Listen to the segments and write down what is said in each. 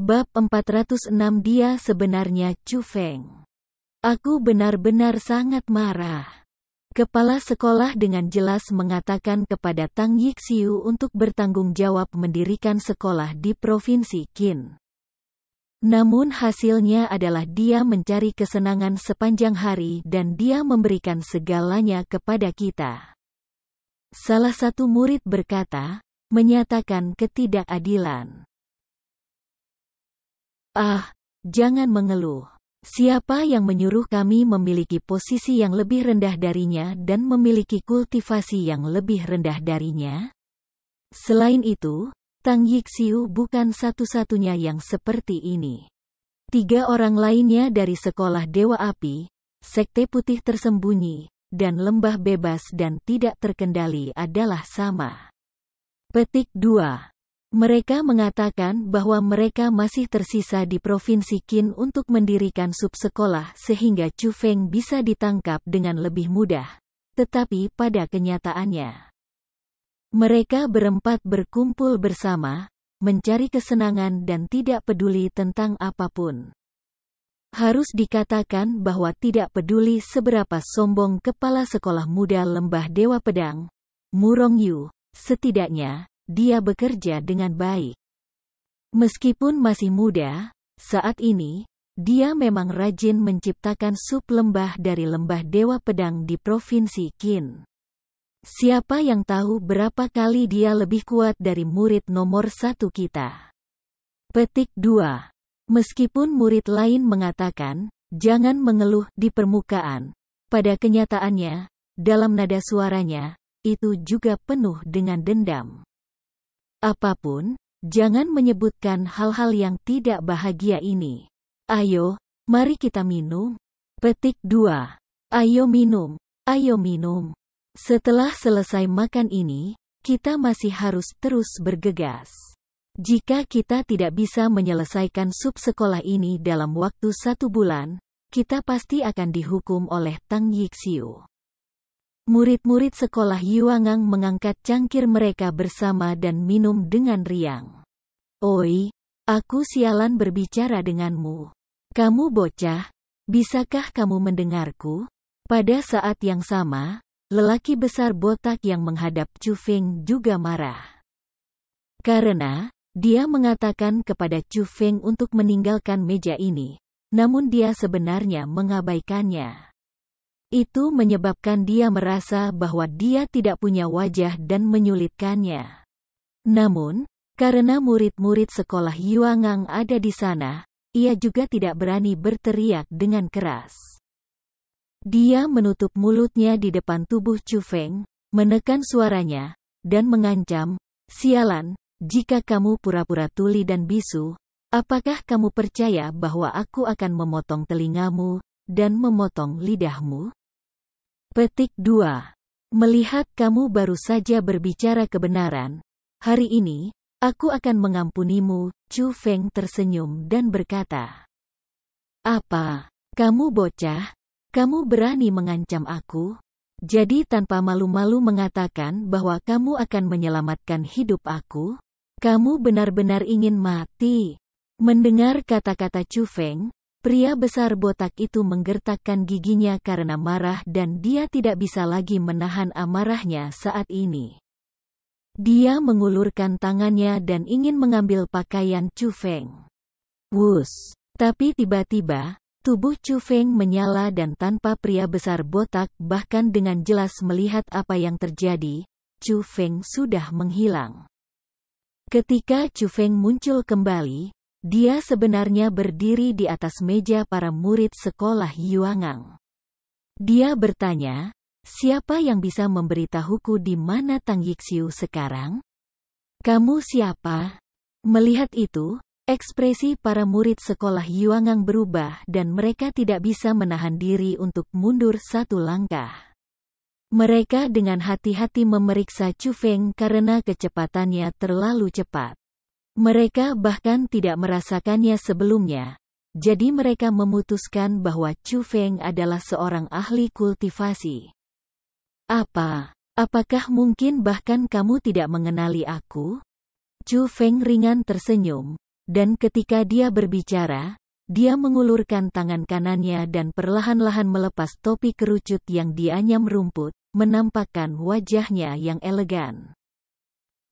Bab 406 Dia sebenarnya Chu Feng. Aku benar-benar sangat marah. Kepala sekolah dengan jelas mengatakan kepada Tang Yixiu untuk bertanggung jawab mendirikan sekolah di Provinsi Qin. Namun hasilnya adalah dia mencari kesenangan sepanjang hari dan dia memberikan segalanya kepada kita. Salah satu murid berkata, menyatakan ketidakadilan. Jangan mengeluh. Siapa yang menyuruh kami memiliki posisi yang lebih rendah darinya dan memiliki kultivasi yang lebih rendah darinya? Selain itu, Tang Yixiu bukan satu-satunya yang seperti ini. 3 orang lainnya dari sekolah Dewa Api, Sekte Putih Tersembunyi, dan Lembah Bebas dan Tidak Terkendali adalah sama. Petik 2. Mereka mengatakan bahwa mereka masih tersisa di Provinsi Qin untuk mendirikan subsekolah sehingga Chu Feng bisa ditangkap dengan lebih mudah. Tetapi pada kenyataannya, mereka berempat berkumpul bersama, mencari kesenangan dan tidak peduli tentang apapun. Harus dikatakan bahwa tidak peduli seberapa sombong kepala sekolah muda Lembah Dewa Pedang, Mu Rongyu, setidaknya dia bekerja dengan baik. Meskipun masih muda, saat ini, dia memang rajin menciptakan sub lembah dari Lembah Dewa Pedang di Provinsi Qin. Siapa yang tahu berapa kali dia lebih kuat dari murid nomor 1 kita. Petik 2. Meskipun murid lain mengatakan, jangan mengeluh di permukaan, pada kenyataannya, dalam nada suaranya, itu juga penuh dengan dendam. Apapun, jangan menyebutkan hal-hal yang tidak bahagia ini. Ayo, mari kita minum. Petik 2. Ayo minum, ayo minum. Setelah selesai makan ini, kita masih harus terus bergegas. Jika kita tidak bisa menyelesaikan sub sekolah ini dalam waktu 1 bulan, kita pasti akan dihukum oleh Tang Yixiu. Murid-murid sekolah Yuangang mengangkat cangkir mereka bersama dan minum dengan riang. Oi, aku sialan berbicara denganmu. Kamu bocah, bisakah kamu mendengarku? Pada saat yang sama, lelaki besar botak yang menghadap Chu Feng juga marah. Karena, dia mengatakan kepada Chu Feng untuk meninggalkan meja ini, namun dia sebenarnya mengabaikannya. Itu menyebabkan dia merasa bahwa dia tidak punya wajah dan menyulitkannya. Namun, karena murid-murid sekolah Yuangang ada di sana, ia juga tidak berani berteriak dengan keras. Dia menutup mulutnya di depan tubuh Chu Feng, menekan suaranya, dan mengancam, sialan, jika kamu pura-pura tuli dan bisu, apakah kamu percaya bahwa aku akan memotong telingamu, dan memotong lidahmu? Petik 2. Melihat kamu baru saja berbicara kebenaran, hari ini, aku akan mengampunimu. Chu Feng tersenyum dan berkata, apa? Kamu bocah? Kamu berani mengancam aku? Jadi tanpa malu-malu mengatakan bahwa kamu akan menyelamatkan hidup aku? Kamu benar-benar ingin mati? Mendengar kata-kata Chu Feng, pria besar botak itu menggertakkan giginya karena marah dan dia tidak bisa lagi menahan amarahnya saat ini. Dia mengulurkan tangannya dan ingin mengambil pakaian Chu Feng. Wus! Tapi tiba-tiba, tubuh Chu Feng menyala dan tanpa pria besar botak bahkan dengan jelas melihat apa yang terjadi, Chu Feng sudah menghilang. Ketika Chu Feng muncul kembali, dia sebenarnya berdiri di atas meja para murid sekolah Yuangang. Dia bertanya, siapa yang bisa memberitahuku di mana Tang Yixiu sekarang? Kamu siapa? Melihat itu, ekspresi para murid sekolah Yuangang berubah dan mereka tidak bisa menahan diri untuk mundur 1 langkah. Mereka dengan hati-hati memeriksa Chu Feng karena kecepatannya terlalu cepat. Mereka bahkan tidak merasakannya sebelumnya, jadi mereka memutuskan bahwa Chu Feng adalah seorang ahli kultivasi. Apakah mungkin bahkan kamu tidak mengenali aku? Chu Feng ringan tersenyum, dan ketika dia berbicara, dia mengulurkan tangan kanannya dan perlahan-lahan melepas topi kerucut yang dianyam rumput, menampakkan wajahnya yang elegan.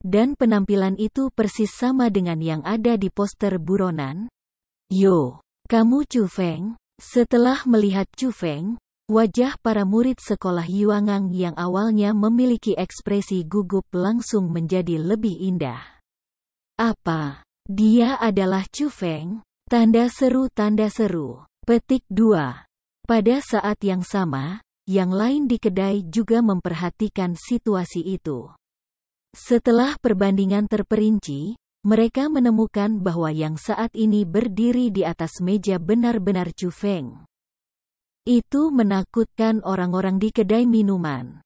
Dan penampilan itu persis sama dengan yang ada di poster buronan. "Yo, kamu Chu Feng?" Setelah melihat Chu Feng, wajah para murid sekolah Yuangang yang awalnya memiliki ekspresi gugup langsung menjadi lebih indah. "Apa? Dia adalah Chu Feng?" Tanda seru. Petik 2. Pada saat yang sama, yang lain di kedai juga memperhatikan situasi itu. Setelah perbandingan terperinci, mereka menemukan bahwa yang saat ini berdiri di atas meja benar-benar Chu Feng. Itu menakutkan orang-orang di kedai minuman.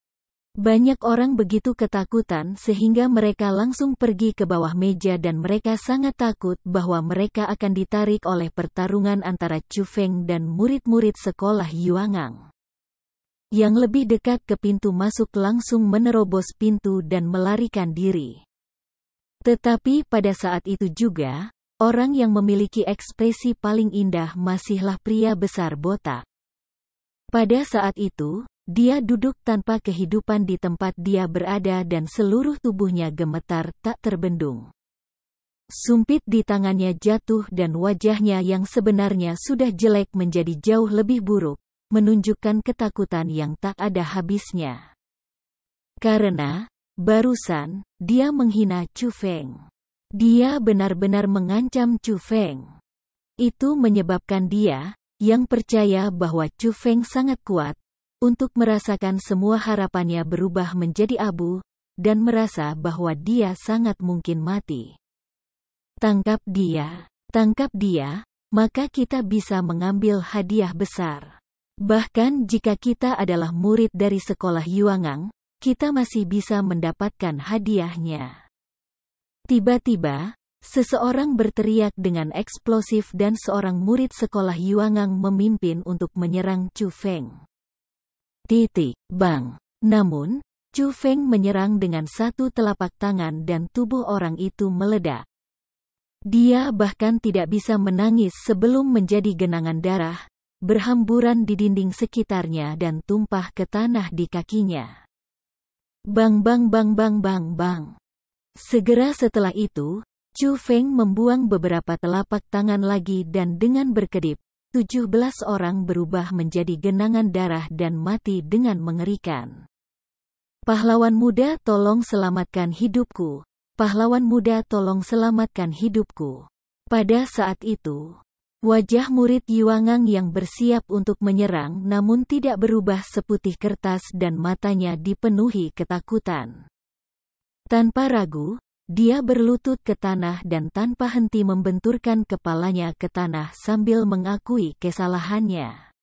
Banyak orang begitu ketakutan sehingga mereka langsung pergi ke bawah meja dan mereka sangat takut bahwa mereka akan ditarik oleh pertarungan antara Chu Feng dan murid-murid sekolah Yuangang. Yang lebih dekat ke pintu masuk langsung menerobos pintu dan melarikan diri. Tetapi pada saat itu juga, orang yang memiliki ekspresi paling indah masihlah pria besar botak. Pada saat itu, dia duduk tanpa kehidupan di tempat dia berada dan seluruh tubuhnya gemetar tak terbendung. Sumpit di tangannya jatuh dan wajahnya yang sebenarnya sudah jelek menjadi jauh lebih buruk, menunjukkan ketakutan yang tak ada habisnya. Karena, barusan, dia menghina Chu Feng. Dia benar-benar mengancam Chu Feng. Itu menyebabkan dia, yang percaya bahwa Chu Feng sangat kuat, untuk merasakan semua harapannya berubah menjadi abu, dan merasa bahwa dia sangat mungkin mati. Tangkap dia, maka kita bisa mengambil hadiah besar. Bahkan jika kita adalah murid dari sekolah Yuangang, kita masih bisa mendapatkan hadiahnya. Tiba-tiba, seseorang berteriak dengan eksplosif dan seorang murid sekolah Yuangang memimpin untuk menyerang Chu Feng. Bang! Namun, Chu Feng menyerang dengan satu telapak tangan dan tubuh orang itu meledak. Dia bahkan tidak bisa menangis sebelum menjadi genangan darah, berhamburan di dinding sekitarnya dan tumpah ke tanah di kakinya. Bang bang bang bang bang bang. Segera setelah itu, Chu Feng membuang beberapa telapak tangan lagi dan dengan berkedip, 17 orang berubah menjadi genangan darah dan mati dengan mengerikan. "Pahlawan muda, tolong selamatkan hidupku. Pahlawan muda, tolong selamatkan hidupku." Pada saat itu, wajah murid Yuangang yang bersiap untuk menyerang namun tidak berubah seputih kertas dan matanya dipenuhi ketakutan. Tanpa ragu, dia berlutut ke tanah dan tanpa henti membenturkan kepalanya ke tanah sambil mengakui kesalahannya.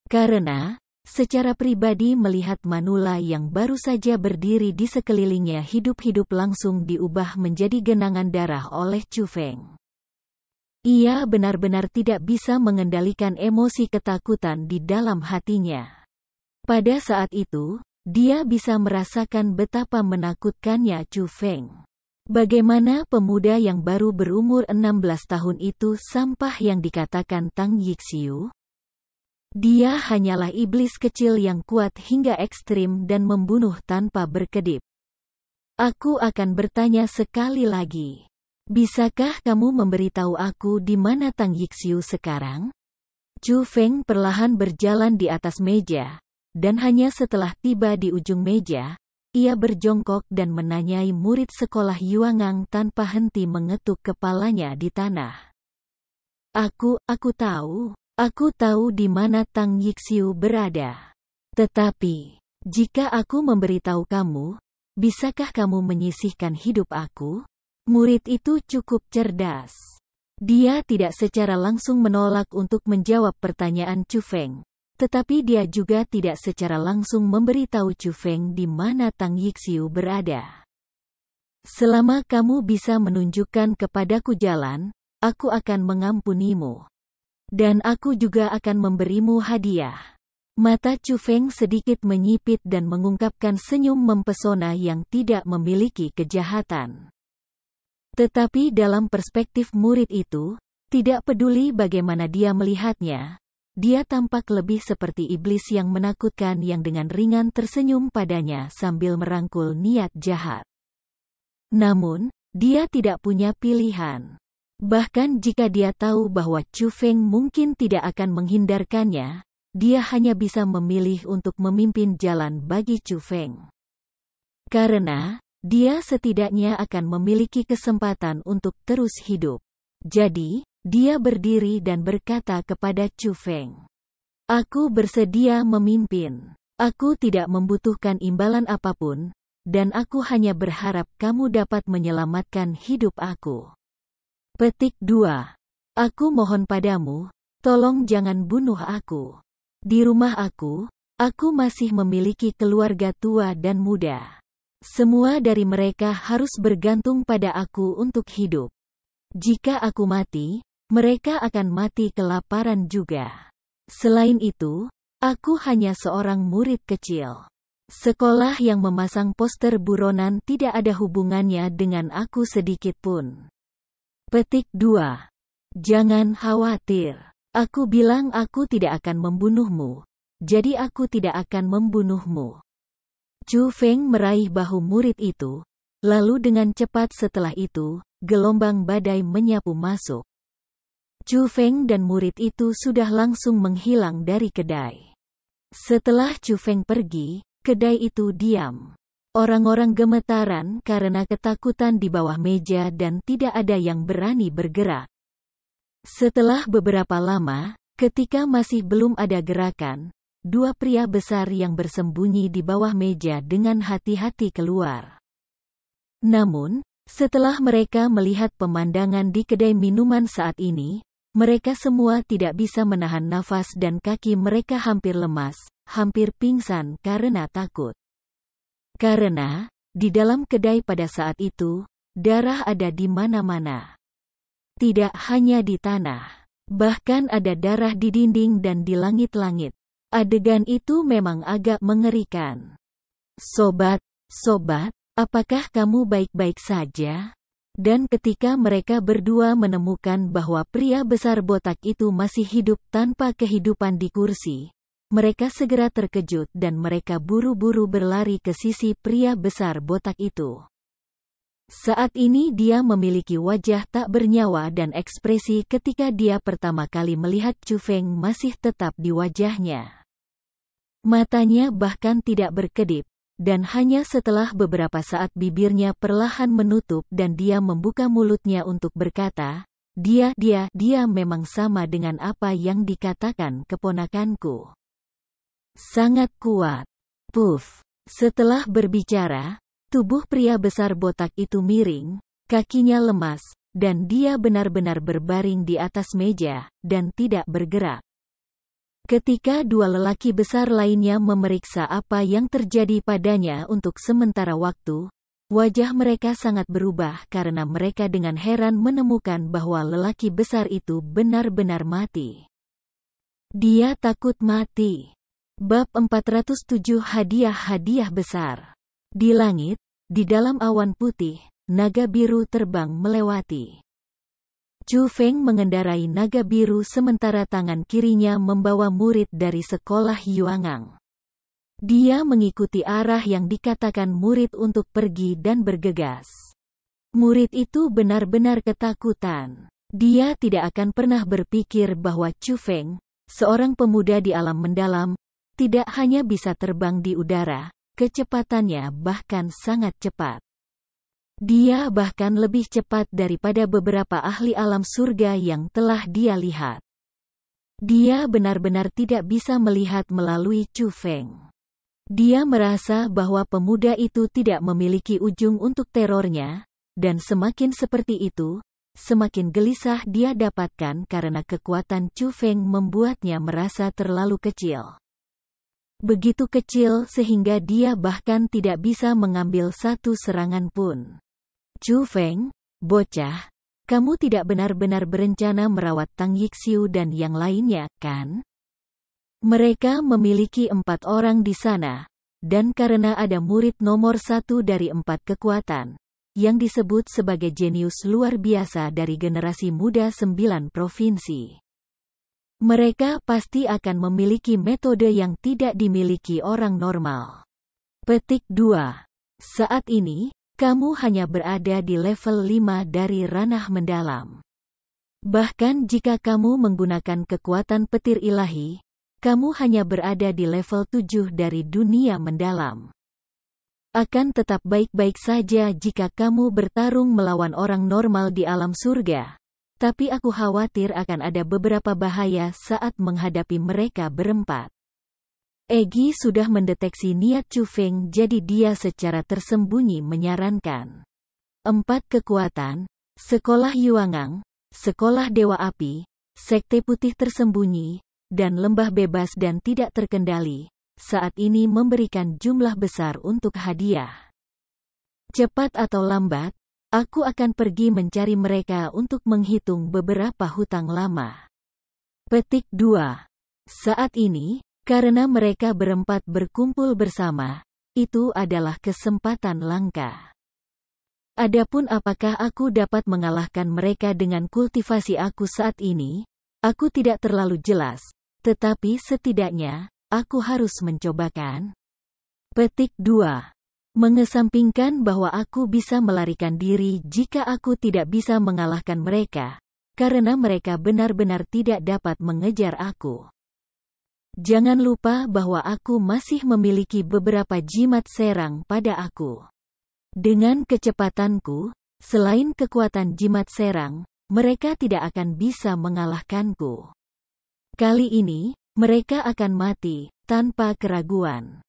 Karena, secara pribadi melihat Manula yang baru saja berdiri di sekelilingnya hidup-hidup langsung diubah menjadi genangan darah oleh Chu Feng. Ia benar-benar tidak bisa mengendalikan emosi ketakutan di dalam hatinya. Pada saat itu, dia bisa merasakan betapa menakutkannya Chu Feng. Bagaimana pemuda yang baru berumur 16 tahun itu sampah yang dikatakan Tang Yixiu? Dia hanyalah iblis kecil yang kuat hingga ekstrim dan membunuh tanpa berkedip. Aku akan bertanya sekali lagi. Bisakah kamu memberitahu aku di mana Tang Yixiu sekarang? Chu Feng perlahan berjalan di atas meja, dan hanya setelah tiba di ujung meja, ia berjongkok dan menanyai murid sekolah Yuangang tanpa henti mengetuk kepalanya di tanah. Aku tahu di mana Tang Yixiu berada. Tetapi, jika aku memberitahu kamu, bisakah kamu menyisihkan hidup aku? Murid itu cukup cerdas. Dia tidak secara langsung menolak untuk menjawab pertanyaan Chu Feng. Tetapi dia juga tidak secara langsung memberitahu Chu Feng di mana Tang Yixiu berada. Selama kamu bisa menunjukkan kepadaku jalan, aku akan mengampunimu. Dan aku juga akan memberimu hadiah. Mata Chu Feng sedikit menyipit dan mengungkapkan senyum mempesona yang tidak memiliki kejahatan. Tetapi dalam perspektif murid itu, tidak peduli bagaimana dia melihatnya, dia tampak lebih seperti iblis yang menakutkan yang dengan ringan tersenyum padanya sambil merangkul niat jahat. Namun, dia tidak punya pilihan. Bahkan jika dia tahu bahwa Chu Feng mungkin tidak akan menghindarkannya, dia hanya bisa memilih untuk memimpin jalan bagi Chu Feng. Karena, dia setidaknya akan memiliki kesempatan untuk terus hidup. Jadi, dia berdiri dan berkata kepada Chu Feng, "Aku bersedia memimpin. Aku tidak membutuhkan imbalan apapun, dan aku hanya berharap kamu dapat menyelamatkan hidup aku." Petik 2. Aku mohon padamu, tolong jangan bunuh aku. Di rumah aku masih memiliki keluarga tua dan muda. Semua dari mereka harus bergantung pada aku untuk hidup. Jika aku mati, mereka akan mati kelaparan juga. Selain itu, aku hanya seorang murid kecil. Sekolah yang memasang poster buronan tidak ada hubungannya dengan aku sedikit pun. Petik 2. Jangan khawatir. Aku bilang aku tidak akan membunuhmu. Jadi aku tidak akan membunuhmu. Chu Feng meraih bahu murid itu, lalu dengan cepat setelah itu, gelombang badai menyapu masuk. Chu Feng dan murid itu sudah langsung menghilang dari kedai. Setelah Chu Feng pergi, kedai itu diam. Orang-orang gemetaran karena ketakutan di bawah meja dan tidak ada yang berani bergerak. Setelah beberapa lama, ketika masih belum ada gerakan, dua pria besar yang bersembunyi di bawah meja dengan hati-hati keluar. Namun, setelah mereka melihat pemandangan di kedai minuman saat ini, mereka semua tidak bisa menahan nafas dan kaki mereka hampir lemas, hampir pingsan karena takut. Karena, di dalam kedai pada saat itu, darah ada di mana-mana. Tidak hanya di tanah, bahkan ada darah di dinding dan di langit-langit. Adegan itu memang agak mengerikan. Sobat, apakah kamu baik-baik saja? Dan ketika mereka berdua menemukan bahwa pria besar botak itu masih hidup tanpa kehidupan di kursi, mereka segera terkejut dan mereka buru-buru berlari ke sisi pria besar botak itu. Saat ini dia memiliki wajah tak bernyawa dan ekspresi ketika dia pertama kali melihat Chu Feng masih tetap di wajahnya. Matanya bahkan tidak berkedip, dan hanya setelah beberapa saat bibirnya perlahan menutup dan dia membuka mulutnya untuk berkata, dia memang sama dengan apa yang dikatakan keponakanku. Sangat kuat. Puff. Setelah berbicara, tubuh pria besar botak itu miring, kakinya lemas, dan dia benar-benar berbaring di atas meja, dan tidak bergerak. Ketika dua lelaki besar lainnya memeriksa apa yang terjadi padanya untuk sementara waktu, wajah mereka sangat berubah karena mereka dengan heran menemukan bahwa lelaki besar itu benar-benar mati. Dia takut mati. Bab 407 Hadiah-hadiah besar. Di langit, di dalam awan putih, naga biru terbang melewati. Chu Feng mengendarai naga biru sementara tangan kirinya membawa murid dari sekolah Yuangang. Dia mengikuti arah yang dikatakan murid untuk pergi dan bergegas. Murid itu benar-benar ketakutan. Dia tidak akan pernah berpikir bahwa Chu Feng, seorang pemuda di alam mendalam, tidak hanya bisa terbang di udara, kecepatannya bahkan sangat cepat. Dia bahkan lebih cepat daripada beberapa ahli alam surga yang telah dia lihat. Dia benar-benar tidak bisa melihat melalui Chu Feng. Dia merasa bahwa pemuda itu tidak memiliki ujung untuk terornya, dan semakin seperti itu, semakin gelisah dia dapatkan karena kekuatan Chu Feng membuatnya merasa terlalu kecil. Begitu kecil sehingga dia bahkan tidak bisa mengambil satu serangan pun. Chu Feng, bocah, kamu tidak benar-benar berencana merawat Tang Yixiu dan yang lainnya, kan? Mereka memiliki 4 orang di sana, dan karena ada murid nomor 1 dari 4 kekuatan, yang disebut sebagai jenius luar biasa dari generasi muda 9 provinsi. Mereka pasti akan memiliki metode yang tidak dimiliki orang normal. Petik 2. Saat ini, kamu hanya berada di level 5 dari ranah mendalam. Bahkan jika kamu menggunakan kekuatan petir ilahi, kamu hanya berada di level 7 dari dunia mendalam. Akan tetap baik-baik saja jika kamu bertarung melawan orang normal di alam surga, tapi aku khawatir akan ada beberapa bahaya saat menghadapi mereka berempat. Egi sudah mendeteksi niat Chu Feng, jadi dia secara tersembunyi menyarankan 4 kekuatan, Sekolah Yuangang, Sekolah Dewa Api, Sekte Putih Tersembunyi, dan Lembah Bebas dan Tidak Terkendali, saat ini memberikan jumlah besar untuk hadiah. Cepat atau lambat, aku akan pergi mencari mereka untuk menghitung beberapa hutang lama. Petik 2. Saat ini, karena mereka berempat berkumpul bersama, itu adalah kesempatan langka. Adapun apakah aku dapat mengalahkan mereka dengan kultivasi aku saat ini, aku tidak terlalu jelas. Tetapi setidaknya, aku harus mencobakan. Petik 2. Mengesampingkan bahwa aku bisa melarikan diri jika aku tidak bisa mengalahkan mereka, karena mereka benar-benar tidak dapat mengejar aku. Jangan lupa bahwa aku masih memiliki beberapa jimat serang pada aku. Dengan kecepatanku, selain kekuatan jimat serang, mereka tidak akan bisa mengalahkanku. Kali ini, mereka akan mati, tanpa keraguan.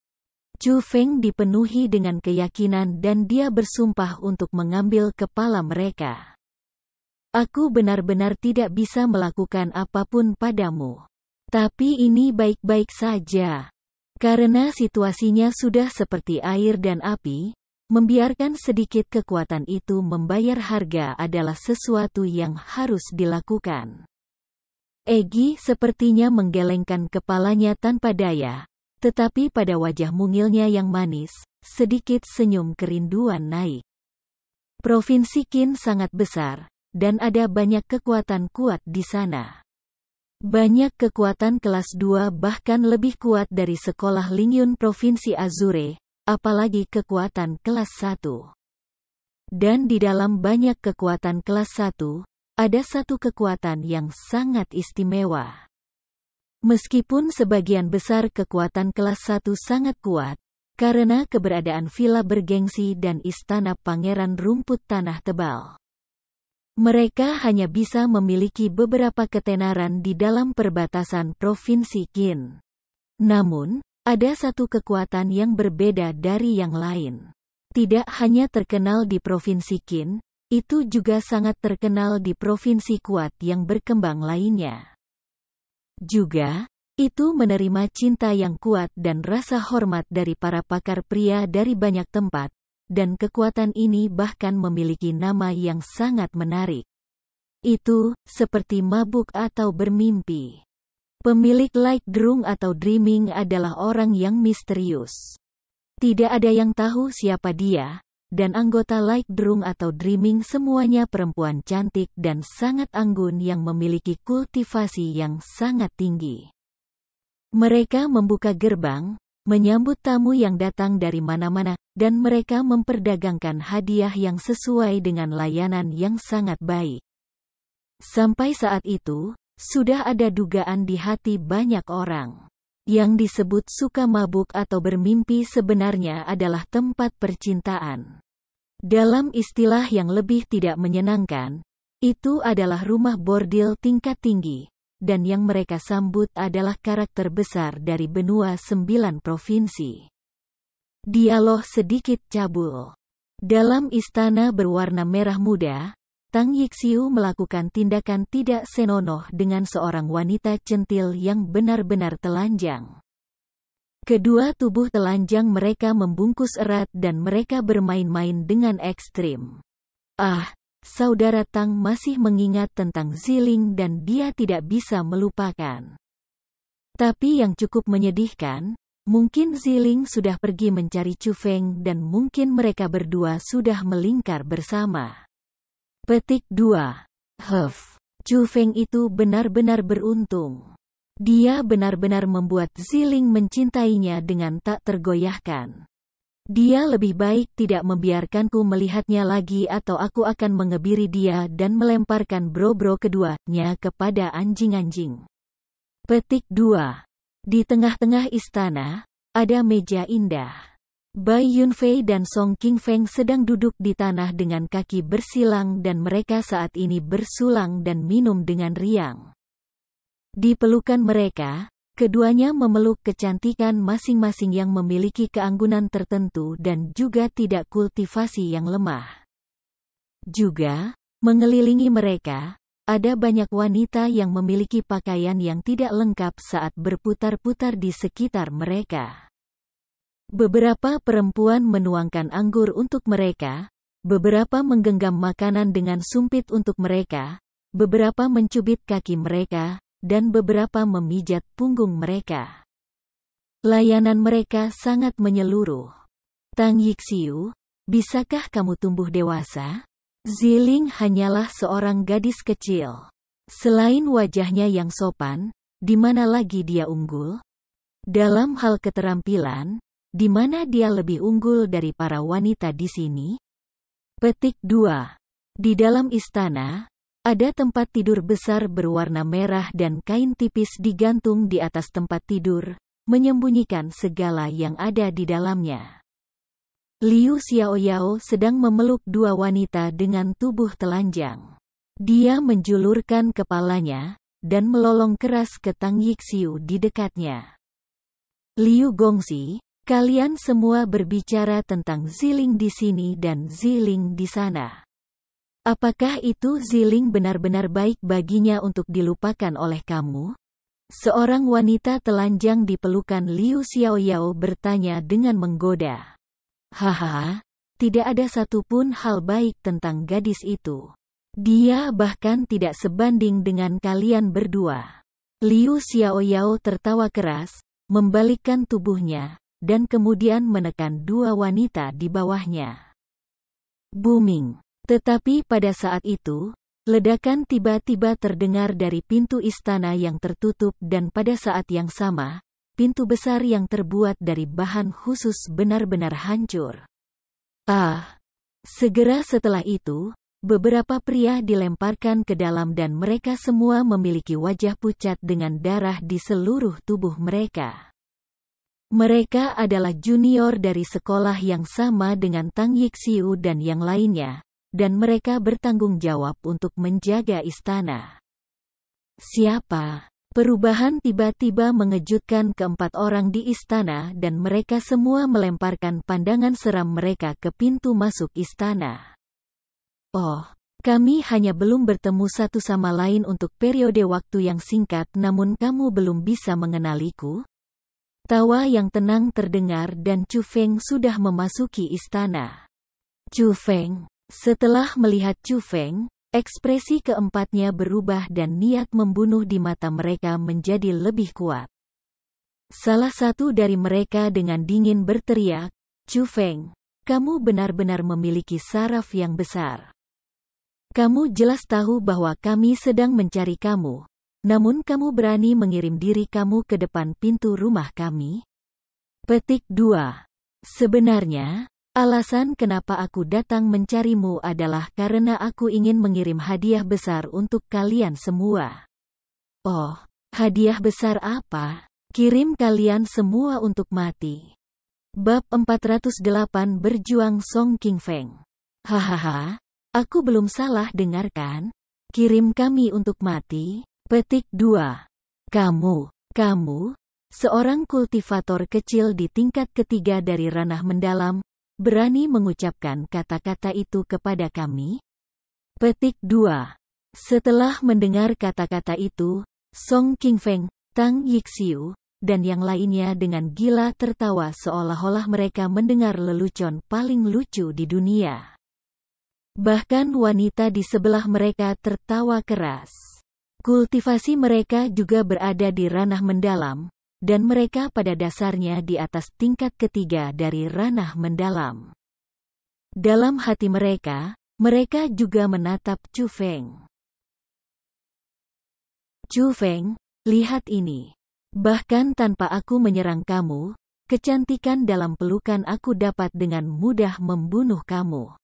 Chu Feng dipenuhi dengan keyakinan dan dia bersumpah untuk mengambil kepala mereka. Aku benar-benar tidak bisa melakukan apapun padamu. Tapi ini baik-baik saja. Karena situasinya sudah seperti air dan api, membiarkan sedikit kekuatan itu membayar harga adalah sesuatu yang harus dilakukan. Egi sepertinya menggelengkan kepalanya tanpa daya, tetapi pada wajah mungilnya yang manis, sedikit senyum kerinduan naik. Provinsi Qin sangat besar, dan ada banyak kekuatan kuat di sana. Banyak kekuatan kelas 2 bahkan lebih kuat dari sekolah Lingyun Provinsi Azure, apalagi kekuatan kelas 1. Dan di dalam banyak kekuatan kelas 1, ada satu kekuatan yang sangat istimewa. Meskipun sebagian besar kekuatan kelas 1 sangat kuat, karena keberadaan villa bergengsi dan istana pangeran rumput tanah tebal. Mereka hanya bisa memiliki beberapa ketenaran di dalam perbatasan Provinsi Qin. Namun, ada satu kekuatan yang berbeda dari yang lain. Tidak hanya terkenal di Provinsi Qin, itu juga sangat terkenal di provinsi kuat yang berkembang lainnya. Juga, itu menerima cinta yang kuat dan rasa hormat dari para pakar pria dari banyak tempat, dan kekuatan ini bahkan memiliki nama yang sangat menarik. Itu, seperti mabuk atau bermimpi. Pemilik Light Drung atau Dreaming adalah orang yang misterius. Tidak ada yang tahu siapa dia, dan anggota Light Drung atau Dreaming semuanya perempuan cantik dan sangat anggun yang memiliki kultivasi yang sangat tinggi. Mereka membuka gerbang, menyambut tamu yang datang dari mana-mana, dan mereka memperdagangkan hadiah yang sesuai dengan layanan yang sangat baik. Sampai saat itu, sudah ada dugaan di hati banyak orang. Yang disebut suka mabuk atau bermimpi sebenarnya adalah tempat percintaan. Dalam istilah yang lebih tidak menyenangkan, itu adalah rumah bordil tingkat tinggi, dan yang mereka sambut adalah karakter besar dari benua 9 provinsi. Dialog sedikit cabul. Dalam istana berwarna merah muda, Tang Yixiu melakukan tindakan tidak senonoh dengan seorang wanita centil yang benar-benar telanjang. Kedua tubuh telanjang mereka membungkus erat dan mereka bermain-main dengan ekstrim. Saudara Tang masih mengingat tentang Ziling dan dia tidak bisa melupakan. Tapi yang cukup menyedihkan, Mungkin Ziling sudah pergi mencari Chu Feng dan mungkin mereka berdua sudah melingkar bersama. Petik 2. Chu Feng itu benar-benar beruntung. Dia benar-benar membuat Ziling mencintainya dengan tak tergoyahkan. Dia lebih baik tidak membiarkanku melihatnya lagi atau aku akan mengebiri dia dan melemparkan bro-bro keduanya kepada anjing-anjing. Petik 2. Di tengah-tengah istana, ada meja indah. Bai Yunfei dan Song Qingfeng sedang duduk di tanah dengan kaki bersilang dan mereka saat ini bersulang dan minum dengan riang. Di pelukan mereka, keduanya memeluk kecantikan masing-masing yang memiliki keanggunan tertentu dan juga tidak kultivasi yang lemah. Juga, mengelilingi mereka, ada banyak wanita yang memiliki pakaian yang tidak lengkap saat berputar-putar di sekitar mereka. Beberapa perempuan menuangkan anggur untuk mereka, beberapa menggenggam makanan dengan sumpit untuk mereka, beberapa mencubit kaki mereka, dan beberapa memijat punggung mereka. Layanan mereka sangat menyeluruh. Tang Yixiu, bisakah kamu tumbuh dewasa? Ziling hanyalah seorang gadis kecil. Selain wajahnya yang sopan, di mana lagi dia unggul? Dalam hal keterampilan, di mana dia lebih unggul dari para wanita di sini? Petik 2. Di dalam istana, ada tempat tidur besar berwarna merah dan kain tipis digantung di atas tempat tidur, menyembunyikan segala yang ada di dalamnya. Liu Xiaoyao sedang memeluk dua wanita dengan tubuh telanjang. Dia menjulurkan kepalanya, dan melolong keras ke Tang Yixiu di dekatnya. Liu Gongxi, kalian semua berbicara tentang Ziling di sini dan Ziling di sana. Apakah itu Ziling benar-benar baik baginya untuk dilupakan oleh kamu? Seorang wanita telanjang di pelukan Liu Xiaoyao bertanya dengan menggoda. Hahaha, tidak ada satupun hal baik tentang gadis itu. Dia bahkan tidak sebanding dengan kalian berdua. Liu Xiaoyao tertawa keras, membalikkan tubuhnya, dan kemudian menekan dua wanita di bawahnya. Booming. Tetapi pada saat itu, ledakan tiba-tiba terdengar dari pintu istana yang tertutup dan pada saat yang sama, pintu besar yang terbuat dari bahan khusus benar-benar hancur. Segera setelah itu, beberapa pria dilemparkan ke dalam dan mereka semua memiliki wajah pucat dengan darah di seluruh tubuh mereka. Mereka adalah junior dari sekolah yang sama dengan Tang Yixiu dan yang lainnya, dan mereka bertanggung jawab untuk menjaga istana. Siapa? Perubahan tiba-tiba mengejutkan keempat orang di istana dan mereka semua melemparkan pandangan seram mereka ke pintu masuk istana. Oh, kami hanya belum bertemu satu sama lain untuk periode waktu yang singkat namun kamu belum bisa mengenaliku? Tawa yang tenang terdengar dan Chu Feng sudah memasuki istana. Chu Feng. Setelah melihat Chu Feng, ekspresi keempatnya berubah dan niat membunuh di mata mereka menjadi lebih kuat. Salah satu dari mereka dengan dingin berteriak, Chu Feng, kamu benar-benar memiliki saraf yang besar. Kamu jelas tahu bahwa kami sedang mencari kamu. Namun kamu berani mengirim diri kamu ke depan pintu rumah kami? Petik 2. Sebenarnya, alasan kenapa aku datang mencarimu adalah karena aku ingin mengirim hadiah besar untuk kalian semua. Oh, hadiah besar apa? Kirim kalian semua untuk mati. Bab 408 Berjuang Song Qingfeng. Hahaha, aku belum salah dengar kan? Kirim kami untuk mati? Petik 2. Kamu, seorang kultivator kecil di tingkat ketiga dari ranah mendalam, berani mengucapkan kata-kata itu kepada kami? Petik 2. Setelah mendengar kata-kata itu, Song Qingfeng, Tang Yixiu, dan yang lainnya dengan gila tertawa seolah-olah mereka mendengar lelucon paling lucu di dunia. Bahkan wanita di sebelah mereka tertawa keras. Kultivasi mereka juga berada di ranah mendalam, dan mereka pada dasarnya di atas tingkat ketiga dari ranah mendalam. Dalam hati mereka juga menatap Chu Feng. Chu Feng, lihat ini. Bahkan tanpa aku menyerang kamu, kecantikan dalam pelukan aku dapat dengan mudah membunuh kamu.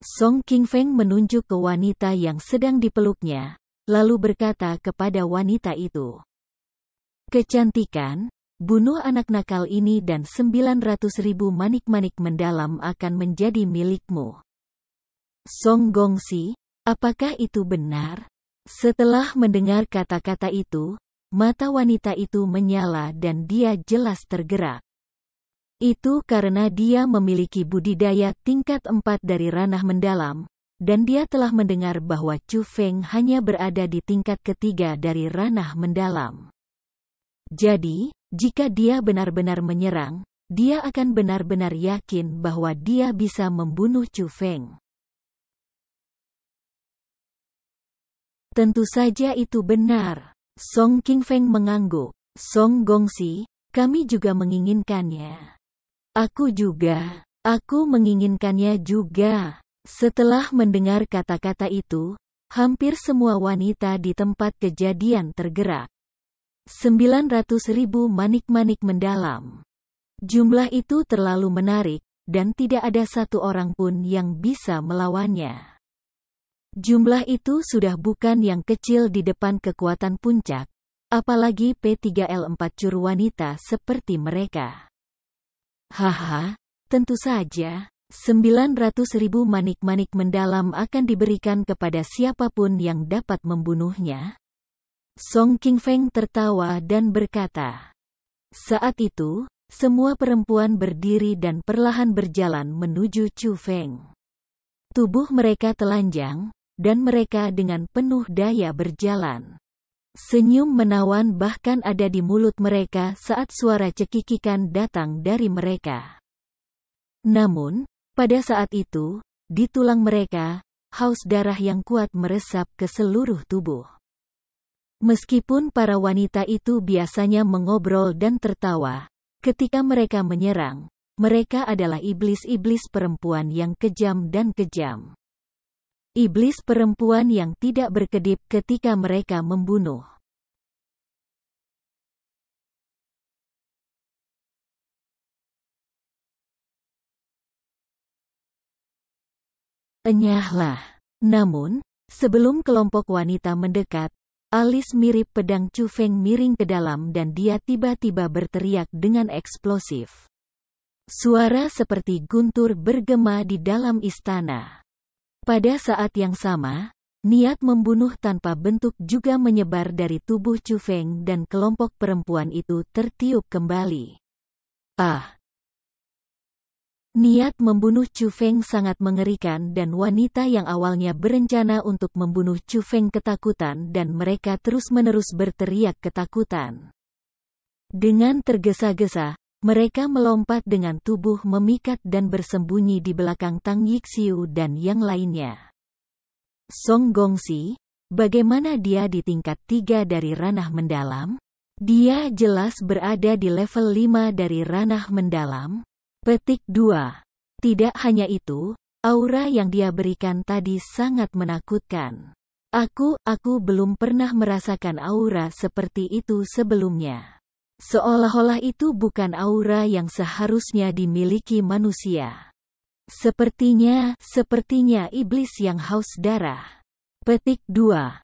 Song Qingfeng menunjuk ke wanita yang sedang dipeluknya, lalu berkata kepada wanita itu. Kecantikan, bunuh anak nakal ini dan 900.000 manik-manik mendalam akan menjadi milikmu. Song Gongxi, apakah itu benar? Setelah mendengar kata-kata itu, mata wanita itu menyala dan dia jelas tergerak. Itu karena dia memiliki budidaya tingkat 4 dari ranah mendalam, dan dia telah mendengar bahwa Chu Feng hanya berada di tingkat ketiga dari ranah mendalam. Jadi, jika dia benar-benar menyerang, dia akan benar-benar yakin bahwa dia bisa membunuh Chu Feng. Tentu saja itu benar. Song Qingfeng mengangguk. Song Gongxi, kami juga menginginkannya. Aku juga. Aku menginginkannya juga. Setelah mendengar kata-kata itu, hampir semua wanita di tempat kejadian tergerak. 900.000 manik-manik mendalam. Jumlah itu terlalu menarik, dan tidak ada satu orang pun yang bisa melawannya. Jumlah itu sudah bukan yang kecil di depan kekuatan puncak, apalagi P3L4 curu wanita seperti mereka. Haha, tentu saja, 900.000 manik-manik mendalam akan diberikan kepada siapapun yang dapat membunuhnya. Song Qingfeng tertawa dan berkata. Saat itu, semua perempuan berdiri dan perlahan berjalan menuju Chu Feng. Tubuh mereka telanjang, dan mereka dengan penuh daya berjalan. Senyum menawan bahkan ada di mulut mereka saat suara cekikikan datang dari mereka. Namun, pada saat itu, di tulang mereka, haus darah yang kuat meresap ke seluruh tubuh. Meskipun para wanita itu biasanya mengobrol dan tertawa, ketika mereka menyerang, mereka adalah iblis-iblis perempuan yang kejam dan kejam. Iblis perempuan yang tidak berkedip ketika mereka membunuh. Enyahlah. Namun, sebelum kelompok wanita mendekat, alis mirip pedang Chu Feng miring ke dalam dan dia tiba-tiba berteriak dengan eksplosif. Suara seperti guntur bergema di dalam istana. Pada saat yang sama, niat membunuh tanpa bentuk juga menyebar dari tubuh Chu Feng dan kelompok perempuan itu tertiup kembali. Niat membunuh Chu Feng sangat mengerikan dan wanita yang awalnya berencana untuk membunuh Chu Feng ketakutan dan mereka terus-menerus berteriak ketakutan. Dengan tergesa-gesa, mereka melompat dengan tubuh memikat dan bersembunyi di belakang Tang Yixiu dan yang lainnya. Song Gongxi, bagaimana dia di tingkat 3 dari ranah mendalam? Dia jelas berada di level 5 dari ranah mendalam. Petik 2. Tidak hanya itu, aura yang dia berikan tadi sangat menakutkan. Aku belum pernah merasakan aura seperti itu sebelumnya. Seolah-olah itu bukan aura yang seharusnya dimiliki manusia. Sepertinya iblis yang haus darah. Petik 2.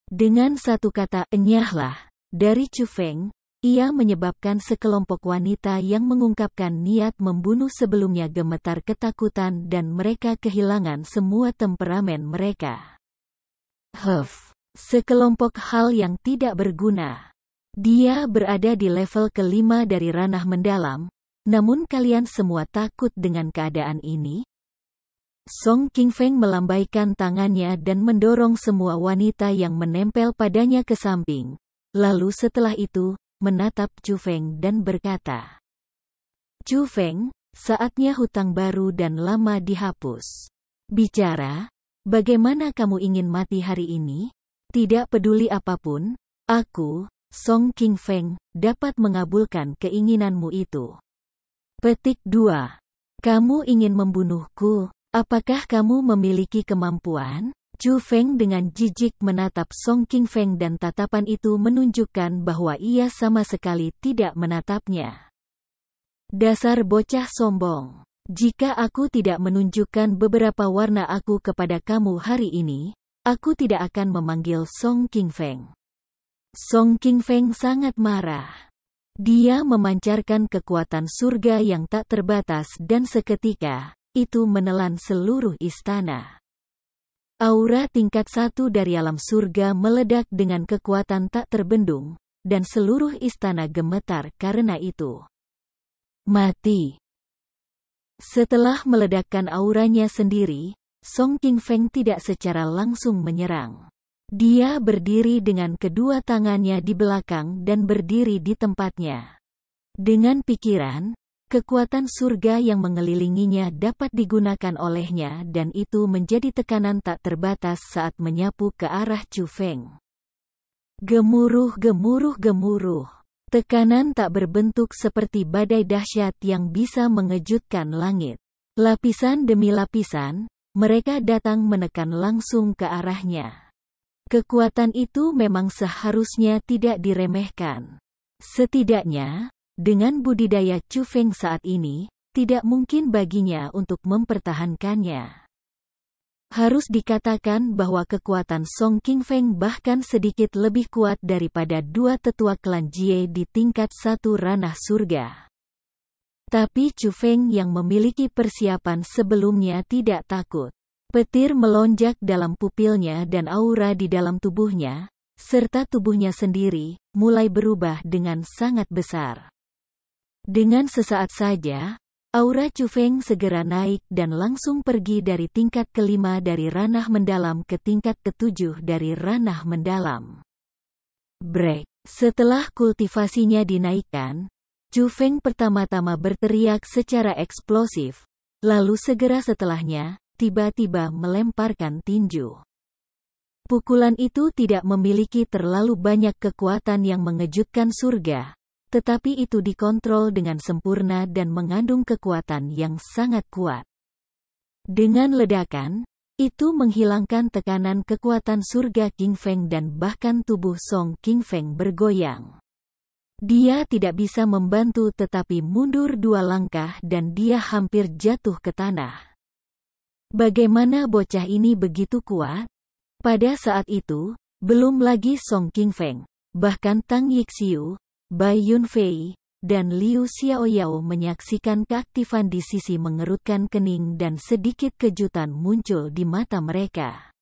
Dengan satu kata enyahlah, dari Chu Feng, ia menyebabkan sekelompok wanita yang mengungkapkan niat membunuh sebelumnya gemetar ketakutan dan mereka kehilangan semua temperamen mereka. Sekelompok hal yang tidak berguna. Dia berada di level kelima dari ranah mendalam, namun kalian semua takut dengan keadaan ini? Song Qingfeng melambaikan tangannya dan mendorong semua wanita yang menempel padanya ke samping. Lalu setelah itu, menatap Chu Feng dan berkata, Chu Feng, saatnya hutang baru dan lama dihapus. Bicara, Bagaimana kamu ingin mati hari ini? Tidak peduli apapun, aku, Song Qingfeng, dapat mengabulkan keinginanmu itu. Petik 2. Kamu ingin membunuhku? Apakah kamu memiliki kemampuan? Chu Feng dengan jijik menatap Song Qingfeng dan tatapan itu menunjukkan bahwa ia sama sekali tidak menatapnya. Dasar bocah sombong. Jika aku tidak menunjukkan beberapa warna aku kepada kamu hari ini, aku tidak akan memanggil Song Qingfeng. Song Qingfeng sangat marah. Dia memancarkan kekuatan surga yang tak terbatas dan seketika, itu menelan seluruh istana. Aura tingkat 1 dari alam surga meledak dengan kekuatan tak terbendung, dan seluruh istana gemetar karena itu. Mati. Setelah meledakkan auranya sendiri, Song Qingfeng tidak secara langsung menyerang. Dia berdiri dengan kedua tangannya di belakang dan berdiri di tempatnya. Dengan pikiran, kekuatan surga yang mengelilinginya dapat digunakan olehnya dan itu menjadi tekanan tak terbatas saat menyapu ke arah Chu Feng. Gemuruh, gemuruh, gemuruh. Tekanan tak berbentuk seperti badai dahsyat yang bisa mengejutkan langit. Lapisan demi lapisan, mereka datang menekan langsung ke arahnya. Kekuatan itu memang seharusnya tidak diremehkan. Setidaknya, dengan budidaya Chu Feng saat ini, tidak mungkin baginya untuk mempertahankannya. Harus dikatakan bahwa kekuatan Song Qingfeng bahkan sedikit lebih kuat daripada dua tetua klan Jie di tingkat 1 ranah surga. Tapi Chu Feng yang memiliki persiapan sebelumnya tidak takut. Petir melonjak dalam pupilnya dan aura di dalam tubuhnya, serta tubuhnya sendiri, mulai berubah dengan sangat besar. Dengan sesaat saja, aura Chu Feng segera naik dan langsung pergi dari tingkat ke-5 dari ranah mendalam ke tingkat ke-7 dari ranah mendalam. Break. Setelah kultivasinya dinaikkan, Chu Feng pertama-tama berteriak secara eksplosif, lalu segera setelahnya, tiba-tiba melemparkan tinju. Pukulan itu tidak memiliki terlalu banyak kekuatan yang mengejutkan surga, tetapi itu dikontrol dengan sempurna dan mengandung kekuatan yang sangat kuat. Dengan ledakan, itu menghilangkan tekanan kekuatan surga Qingfeng dan bahkan tubuh Song Qingfeng bergoyang. Dia tidak bisa membantu tetapi mundur 2 langkah dan dia hampir jatuh ke tanah. Bagaimana bocah ini begitu kuat? Pada saat itu, belum lagi Song Qingfeng, bahkan Tang Yixiu, Bai Yunfei, dan Liu Xiaoyao menyaksikan keaktifan di sisi mengerutkan kening dan sedikit kejutan muncul di mata mereka.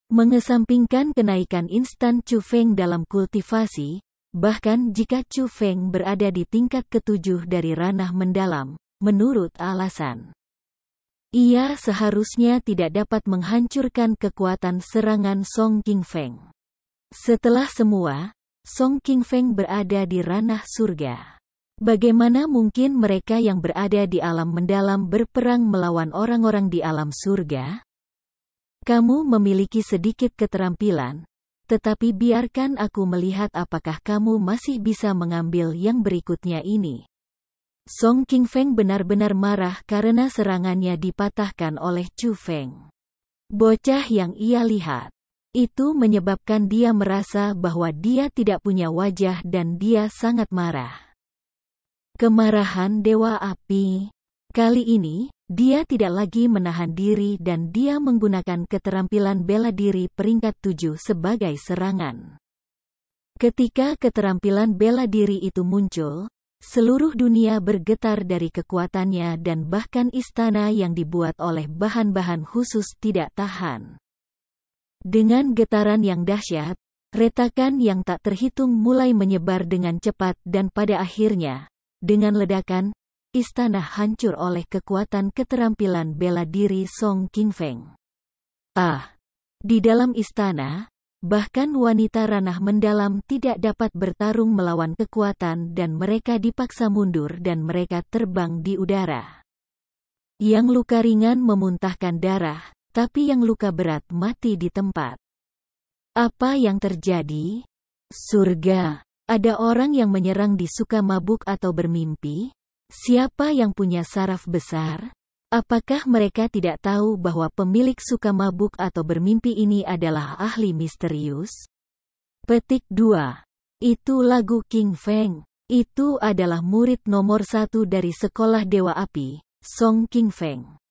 Mengesampingkan kenaikan instan Chu Feng dalam kultivasi, bahkan jika Chu Feng berada di tingkat ke-7 dari ranah mendalam, menurut alasan, ia seharusnya tidak dapat menghancurkan kekuatan serangan Song Qingfeng. Setelah semua, Song Qingfeng berada di ranah surga. Bagaimana mungkin mereka yang berada di alam mendalam berperang melawan orang-orang di alam surga? Kamu memiliki sedikit keterampilan, tetapi biarkan aku melihat apakah kamu masih bisa mengambil yang berikutnya ini. Song Qingfeng benar-benar marah karena serangannya dipatahkan oleh Chu Feng. Bocah yang ia lihat. Itu menyebabkan dia merasa bahwa dia tidak punya wajah dan dia sangat marah. Kemarahan Dewa Api. Kali ini, dia tidak lagi menahan diri dan dia menggunakan keterampilan bela diri peringkat 7 sebagai serangan. Ketika keterampilan bela diri itu muncul, seluruh dunia bergetar dari kekuatannya dan bahkan istana yang dibuat oleh bahan-bahan khusus tidak tahan. Dengan getaran yang dahsyat, retakan yang tak terhitung mulai menyebar dengan cepat dan pada akhirnya, dengan ledakan, istana hancur oleh kekuatan keterampilan bela diri Song Qingfeng. Di dalam istana, bahkan wanita ranah mendalam tidak dapat bertarung melawan kekuatan dan mereka dipaksa mundur dan mereka terbang di udara. Yang luka ringan memuntahkan darah, tetapi yang luka berat mati di tempat. Apa yang terjadi? Surga. Ada orang yang menyerang di suka mabuk atau bermimpi? Siapa yang punya saraf besar? Apakah mereka tidak tahu bahwa pemilik suka mabuk atau bermimpi ini adalah ahli misterius? Petik 2. Itu lagu King Feng. Itu adalah murid nomor 1 dari sekolah Dewa Api, Song King Feng.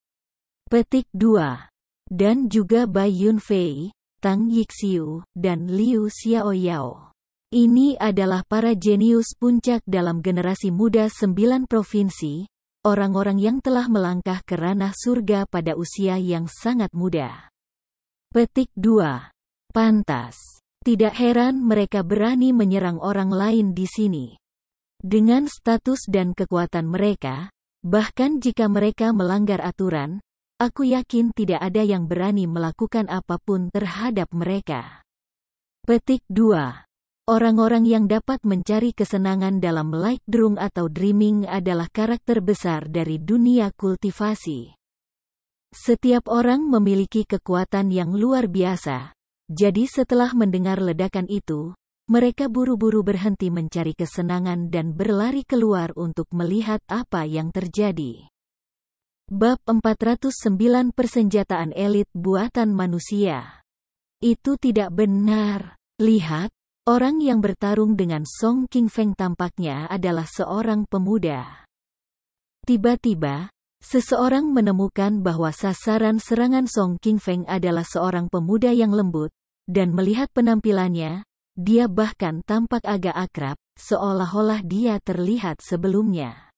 Petik 2. Dan juga Bai Yunfei, Tang Yixiu, dan Liu Xiaoyao. Ini adalah para jenius puncak dalam generasi muda 9 provinsi, orang-orang yang telah melangkah ke ranah surga pada usia yang sangat muda. Petik 2. Pantas. Tidak heran mereka berani menyerang orang lain di sini. Dengan status dan kekuatan mereka, bahkan jika mereka melanggar aturan, aku yakin tidak ada yang berani melakukan apapun terhadap mereka. Petik 2. Orang-orang yang dapat mencari kesenangan dalam light drunk atau dreaming adalah karakter besar dari dunia kultivasi. Setiap orang memiliki kekuatan yang luar biasa, jadi setelah mendengar ledakan itu, mereka buru-buru berhenti mencari kesenangan dan berlari keluar untuk melihat apa yang terjadi. Bab 409 Persenjataan Elit Buatan Manusia. Itu tidak benar. Lihat. Orang yang bertarung dengan Song King Feng tampaknya adalah seorang pemuda. Tiba-tiba, seseorang menemukan bahwa sasaran serangan Song King Feng adalah seorang pemuda yang lembut, dan melihat penampilannya, dia bahkan tampak agak akrab, seolah-olah dia terlihat sebelumnya.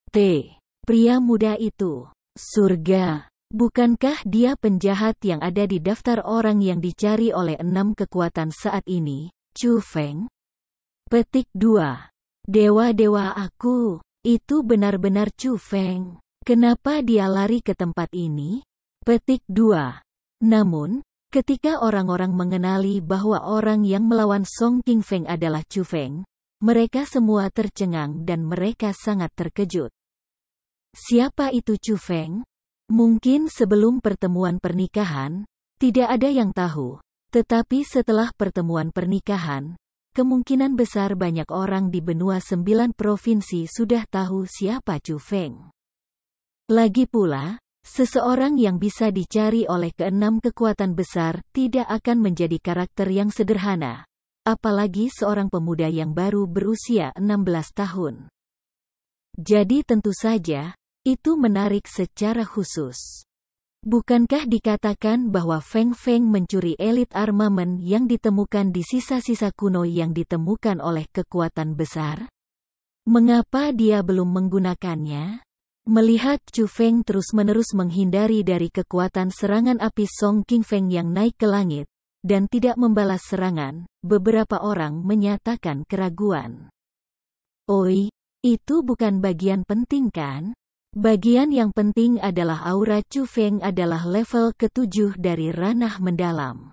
Pria muda itu. Surga. Bukankah dia penjahat yang ada di daftar orang yang dicari oleh 6 kekuatan saat ini? Chu Feng? Petik 2. Dewa-dewa aku. Itu benar-benar Chu Feng. Kenapa dia lari ke tempat ini? Petik 2. Namun, ketika orang-orang mengenali bahwa orang yang melawan Song King Feng adalah Chu Feng, mereka semua tercengang dan mereka sangat terkejut. Siapa itu Chu Feng? Mungkin sebelum pertemuan pernikahan, tidak ada yang tahu. Tetapi setelah pertemuan pernikahan, kemungkinan besar banyak orang di benua 9 provinsi sudah tahu siapa Chu Feng. Lagi pula, seseorang yang bisa dicari oleh ke-6 kekuatan besar tidak akan menjadi karakter yang sederhana, apalagi seorang pemuda yang baru berusia 16 tahun. Jadi tentu saja, itu menarik secara khusus. Bukankah dikatakan bahwa Feng Feng mencuri elit armamen yang ditemukan di sisa-sisa kuno yang ditemukan oleh kekuatan besar? Mengapa dia belum menggunakannya? Melihat Chu Feng terus-menerus menghindari dari kekuatan serangan api Song King Feng yang naik ke langit, dan tidak membalas serangan, beberapa orang menyatakan keraguan. Oi, itu bukan bagian penting kan? Bagian yang penting adalah aura Chu Feng adalah level ke-7 dari ranah mendalam.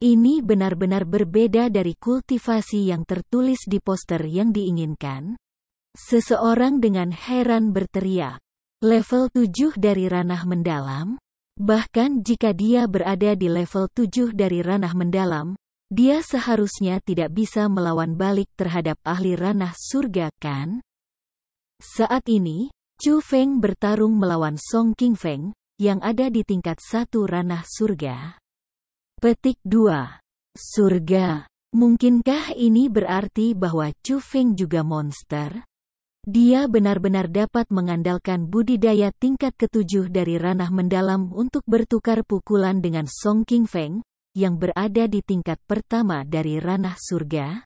Ini benar-benar berbeda dari kultivasi yang tertulis di poster yang diinginkan. Seseorang dengan heran berteriak, level 7 dari ranah mendalam? Bahkan jika dia berada di level 7 dari ranah mendalam, dia seharusnya tidak bisa melawan balik terhadap ahli ranah surga kan? Saat ini, Chu Feng bertarung melawan Song King Feng, yang ada di tingkat 1 ranah surga. Petik 2. Surga. Mungkinkah ini berarti bahwa Chu Feng juga monster? Dia benar-benar dapat mengandalkan budidaya tingkat ke-7 dari ranah mendalam untuk bertukar pukulan dengan Song King Feng, yang berada di tingkat pertama dari ranah surga?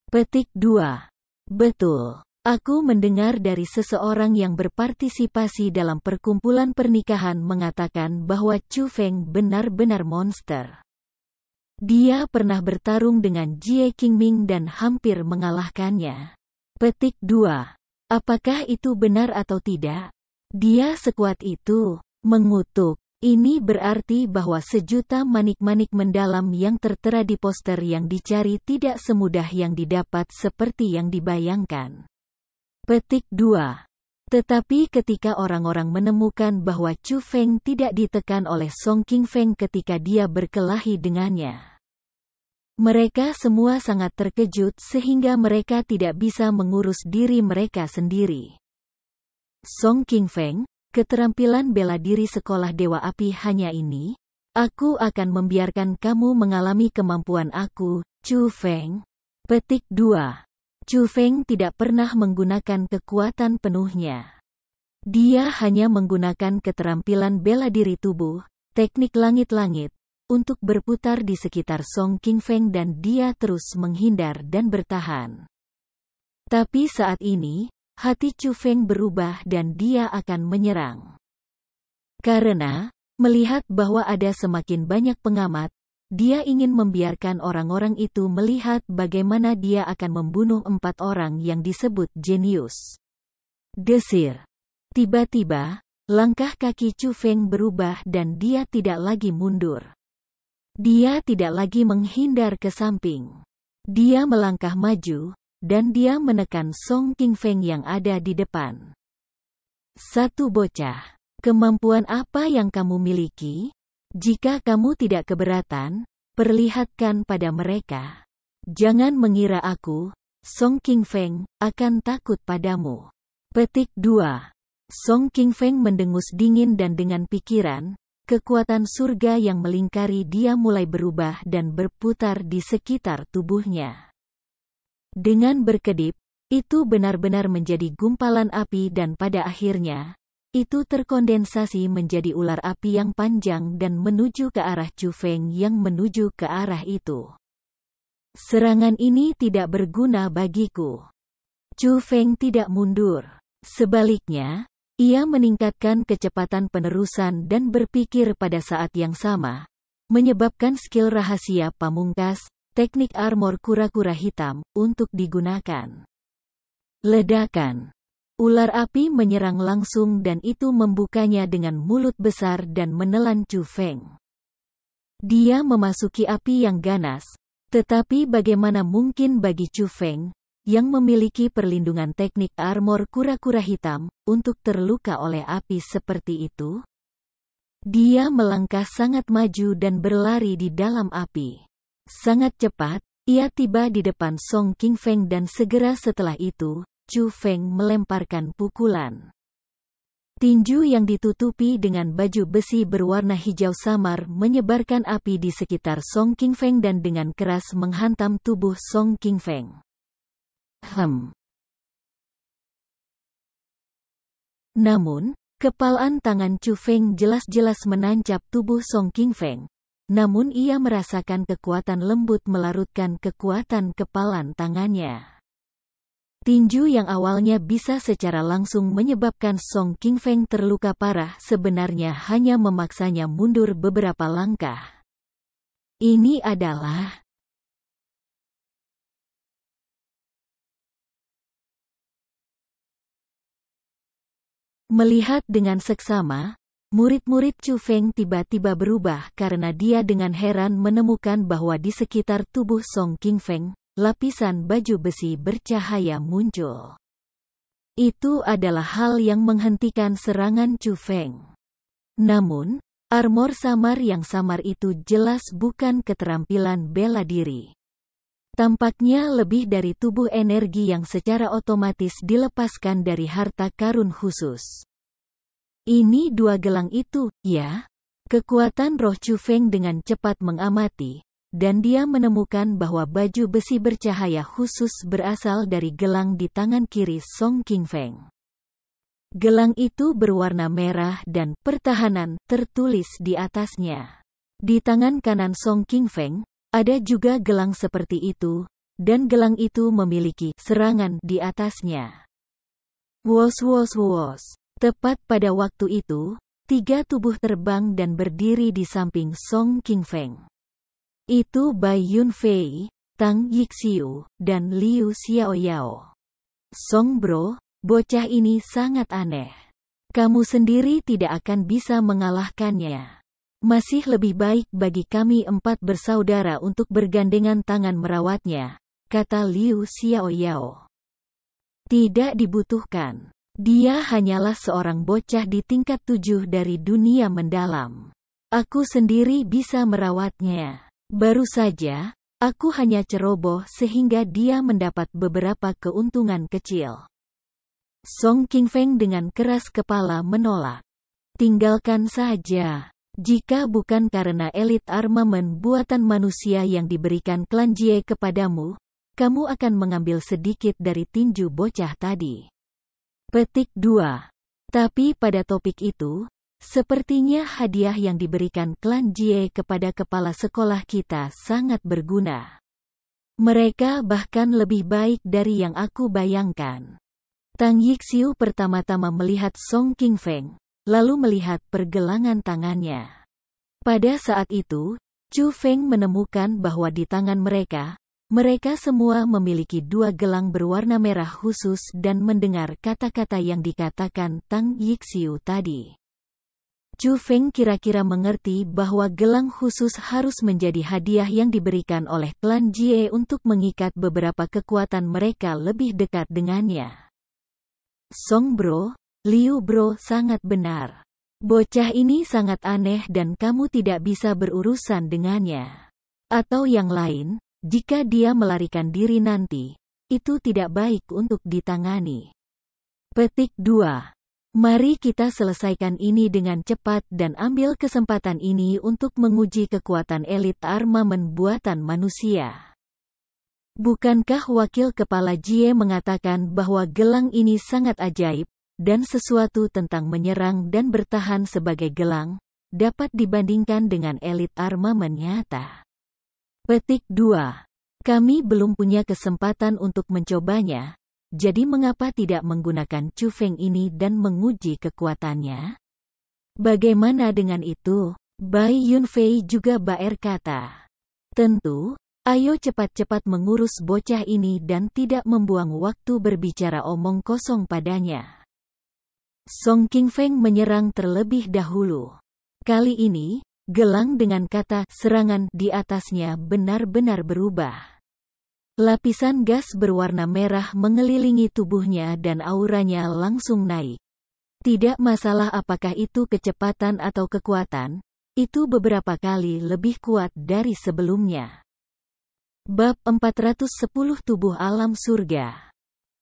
Petik 2. Betul. Aku mendengar dari seseorang yang berpartisipasi dalam perkumpulan pernikahan mengatakan bahwa Chu Feng benar-benar monster. Dia pernah bertarung dengan Jie Qingming dan hampir mengalahkannya. Petik 2. Apakah itu benar atau tidak? Dia sekuat itu. Mengutuk. Ini berarti bahwa sejuta manik-manik mendalam yang tertera di poster yang dicari tidak semudah yang didapat seperti yang dibayangkan. Petik 2. Tetapi ketika orang-orang menemukan bahwa Chu Feng tidak ditekan oleh Song Qingfeng ketika dia berkelahi dengannya, mereka semua sangat terkejut sehingga mereka tidak bisa mengurus diri mereka sendiri. Song Qingfeng, keterampilan bela diri sekolah Dewa Api hanya ini? Aku akan membiarkan kamu mengalami kemampuan aku, Chu Feng. Petik 2. Chu Feng tidak pernah menggunakan kekuatan penuhnya. Dia hanya menggunakan keterampilan bela diri tubuh, teknik langit-langit, untuk berputar di sekitar Song Qingfeng dan dia terus menghindar dan bertahan. Tapi saat ini, hati Chu Feng berubah dan dia akan menyerang. Karena, melihat bahwa ada semakin banyak pengamat, dia ingin membiarkan orang-orang itu melihat bagaimana dia akan membunuh 4 orang yang disebut jenius. Desir. Tiba-tiba, langkah kaki Chu Feng berubah dan dia tidak lagi mundur. Dia tidak lagi menghindar ke samping. Dia melangkah maju, dan dia menekan Song Qingfeng yang ada di depan. Satu bocah. Kemampuan apa yang kamu miliki? Jika kamu tidak keberatan, perlihatkan pada mereka. Jangan mengira aku, Song Qingfeng, akan takut padamu. Petik 2. Song Qingfeng mendengus dingin dan dengan pikiran, kekuatan surga yang melingkari dia mulai berubah dan berputar di sekitar tubuhnya. Dengan berkedip, itu benar-benar menjadi gumpalan api dan pada akhirnya, itu terkondensasi menjadi ular api yang panjang dan menuju ke arah Chu Feng yang menuju ke arah itu. Serangan ini tidak berguna bagiku. Chu Feng tidak mundur. Sebaliknya, ia meningkatkan kecepatan penerusan dan berpikir pada saat yang sama, menyebabkan skill rahasia pamungkas, teknik armor kura-kura hitam, untuk digunakan. Ledakan. Ular api menyerang langsung dan itu membukanya dengan mulut besar dan menelan Chu Feng. Dia memasuki api yang ganas, tetapi bagaimana mungkin bagi Chu Feng, yang memiliki perlindungan teknik armor kura-kura hitam, untuk terluka oleh api seperti itu? Dia melangkah sangat maju dan berlari di dalam api. Sangat cepat, ia tiba di depan Song Qingfeng dan segera setelah itu, Chu Feng melemparkan pukulan. Tinju yang ditutupi dengan baju besi berwarna hijau samar menyebarkan api di sekitar Song Qingfeng dan dengan keras menghantam tubuh Song Qingfeng. Namun, kepalan tangan Chu Feng jelas-jelas menancap tubuh Song Qingfeng. Namun ia merasakan kekuatan lembut melarutkan kekuatan kepalan tangannya. Tinju yang awalnya bisa secara langsung menyebabkan Song Qingfeng terluka parah sebenarnya hanya memaksanya mundur beberapa langkah. Ini adalah melihat dengan seksama, murid-murid Chu Feng tiba-tiba berubah karena dia dengan heran menemukan bahwa di sekitar tubuh Song Qingfeng, lapisan baju besi bercahaya muncul. Itu adalah hal yang menghentikan serangan Chu Feng. Namun, armor samar yang samar itu jelas bukan keterampilan bela diri. Tampaknya lebih dari tubuh energi yang secara otomatis dilepaskan dari harta karun khusus. Ini 2 gelang itu, ya? Kekuatan roh Chu Feng dengan cepat mengamati, dan dia menemukan bahwa baju besi bercahaya khusus berasal dari gelang di tangan kiri Song Qingfeng. Gelang itu berwarna merah dan pertahanan tertulis di atasnya. Di tangan kanan Song Qingfeng, ada juga gelang seperti itu, dan gelang itu memiliki serangan di atasnya. Wos wos wos. Tepat pada waktu itu, 3 tubuh terbang dan berdiri di samping Song Qingfeng. Itu Bai Yunfei, Tang Yixiu, dan Liu Xiaoyao. Song Bro, bocah ini sangat aneh. Kamu sendiri tidak akan bisa mengalahkannya. Masih lebih baik bagi kami 4 bersaudara untuk bergandengan tangan merawatnya, kata Liu Xiaoyao. Tidak dibutuhkan. Dia hanyalah seorang bocah di tingkat 7 dari dunia mendalam. Aku sendiri bisa merawatnya. Baru saja, aku hanya ceroboh sehingga dia mendapat beberapa keuntungan kecil. Song Qingfeng dengan keras kepala menolak. Tinggalkan saja. Jika bukan karena elit armamen buatan manusia yang diberikan klan Jie kepadamu, kamu akan mengambil sedikit dari tinju bocah tadi. Petik 2. Tapi pada topik itu, sepertinya hadiah yang diberikan klan Jie kepada kepala sekolah kita sangat berguna. Mereka bahkan lebih baik dari yang aku bayangkan. Tang Yixiu pertama-tama melihat Song Qingfeng, lalu melihat pergelangan tangannya. Pada saat itu, Chu Feng menemukan bahwa di tangan mereka semua memiliki 2 gelang berwarna merah khusus dan mendengar kata-kata yang dikatakan Tang Yixiu tadi. Chu Feng kira-kira mengerti bahwa gelang khusus harus menjadi hadiah yang diberikan oleh klan Jie untuk mengikat beberapa kekuatan mereka lebih dekat dengannya. Song Bro, Liu Bro sangat benar. Bocah ini sangat aneh dan kamu tidak bisa berurusan dengannya. Atau yang lain, jika dia melarikan diri nanti, itu tidak baik untuk ditangani. Petik 2. Mari kita selesaikan ini dengan cepat dan ambil kesempatan ini untuk menguji kekuatan elit armamen buatan manusia. Bukankah wakil kepala Jie mengatakan bahwa gelang ini sangat ajaib, dan sesuatu tentang menyerang dan bertahan sebagai gelang, dapat dibandingkan dengan elit armamen nyata? Petik 2. Kami belum punya kesempatan untuk mencobanya, jadi mengapa tidak menggunakan Chu Feng ini dan menguji kekuatannya? Bagaimana dengan itu? Bai Yunfei juga berkata. Tentu, ayo cepat-cepat mengurus bocah ini dan tidak membuang waktu berbicara omong kosong padanya. Song Qingfeng menyerang terlebih dahulu. Kali ini, gelang dengan kata serangan di atasnya benar-benar berubah. Lapisan gas berwarna merah mengelilingi tubuhnya dan auranya langsung naik. Tidak masalah apakah itu kecepatan atau kekuatan, itu beberapa kali lebih kuat dari sebelumnya. Bab 410 Tubuh Alam Surga.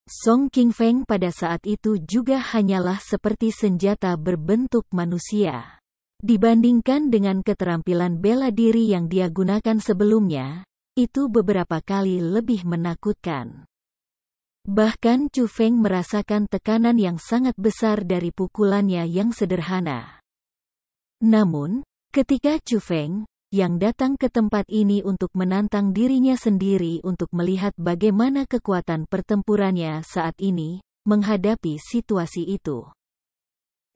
Song Qingfeng pada saat itu juga hanyalah seperti senjata berbentuk manusia. Dibandingkan dengan keterampilan bela diri yang dia gunakan sebelumnya, itu beberapa kali lebih menakutkan. Bahkan Chu Feng merasakan tekanan yang sangat besar dari pukulannya yang sederhana. Namun, ketika Chu Feng, yang datang ke tempat ini untuk menantang dirinya sendiri untuk melihat bagaimana kekuatan pertempurannya saat ini, menghadapi situasi itu,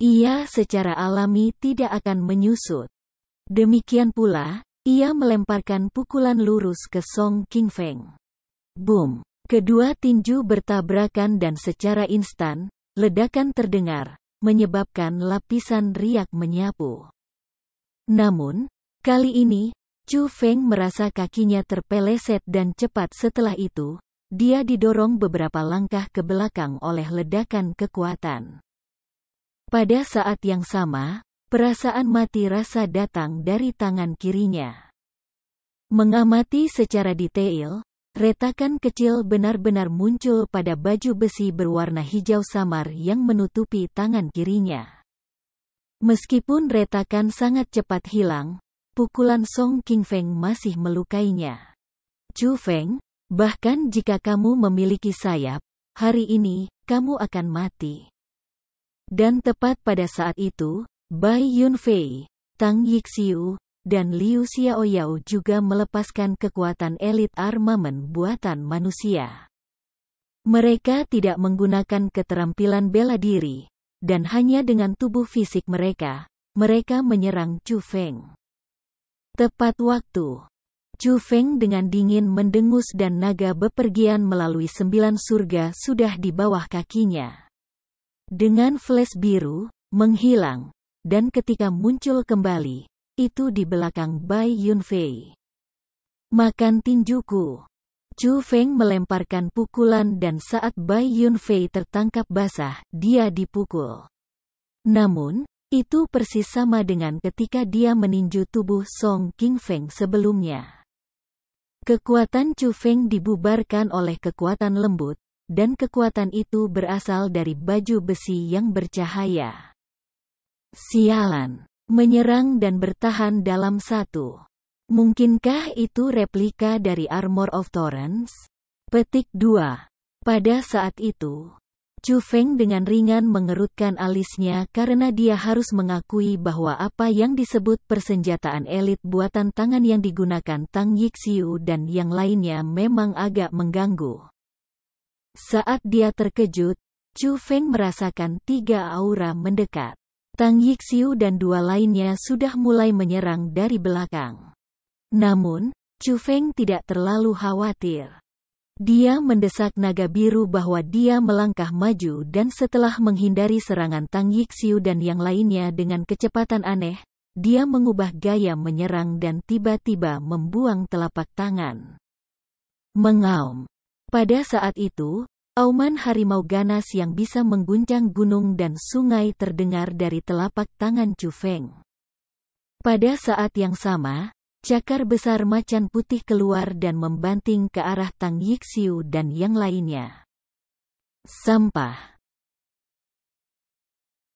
ia secara alami tidak akan menyusut. Demikian pula, ia melemparkan pukulan lurus ke Song Qingfeng. Boom! Kedua tinju bertabrakan dan secara instan, ledakan terdengar, menyebabkan lapisan riak menyapu. Namun, kali ini, Chu Feng merasa kakinya terpeleset dan cepat setelah itu, dia didorong beberapa langkah ke belakang oleh ledakan kekuatan. Pada saat yang sama, perasaan mati rasa datang dari tangan kirinya. Mengamati secara detail, retakan kecil benar-benar muncul pada baju besi berwarna hijau samar yang menutupi tangan kirinya. Meskipun retakan sangat cepat hilang, pukulan Song Qingfeng masih melukainya. Chu Feng, bahkan jika kamu memiliki sayap, hari ini, kamu akan mati. Dan tepat pada saat itu, Bai Yunfei, Tang Yixiu, dan Liu Xiaoyao juga melepaskan kekuatan elit armamen buatan manusia. Mereka tidak menggunakan keterampilan bela diri, dan hanya dengan tubuh fisik mereka menyerang Chu Feng. Tepat waktu. Chu Feng dengan dingin mendengus dan naga bepergian melalui 9 surga sudah di bawah kakinya. Dengan flash biru, menghilang, dan ketika muncul kembali, itu di belakang Bai Yunfei. Makan tinjuku. Chu Feng melemparkan pukulan dan saat Bai Yunfei tertangkap basah, dia dipukul. Namun, itu persis sama dengan ketika dia meninju tubuh Song Qingfeng sebelumnya. Kekuatan Chu Feng dibubarkan oleh kekuatan lembut, dan kekuatan itu berasal dari baju besi yang bercahaya. Sialan. Menyerang dan bertahan dalam satu. Mungkinkah itu replika dari Armor of Torrents? Petik 2. Pada saat itu, Chu Feng dengan ringan mengerutkan alisnya karena dia harus mengakui bahwa apa yang disebut persenjataan elit buatan tangan yang digunakan Tang Yixiu dan yang lainnya memang agak mengganggu. Saat dia terkejut, Chu Feng merasakan 3 aura mendekat. Tang Yixiu dan 2 lainnya sudah mulai menyerang dari belakang. Namun, Chu Feng tidak terlalu khawatir. Dia mendesak naga biru bahwa dia melangkah maju dan setelah menghindari serangan Tang Yixiu dan yang lainnya dengan kecepatan aneh, dia mengubah gaya menyerang dan tiba-tiba membuang telapak tangan. Mengaum. Pada saat itu, auman harimau ganas yang bisa mengguncang gunung dan sungai terdengar dari telapak tangan Chu Feng. Pada saat yang sama, cakar besar macan putih keluar dan membanting ke arah Tang Yixiu dan yang lainnya. Sampah.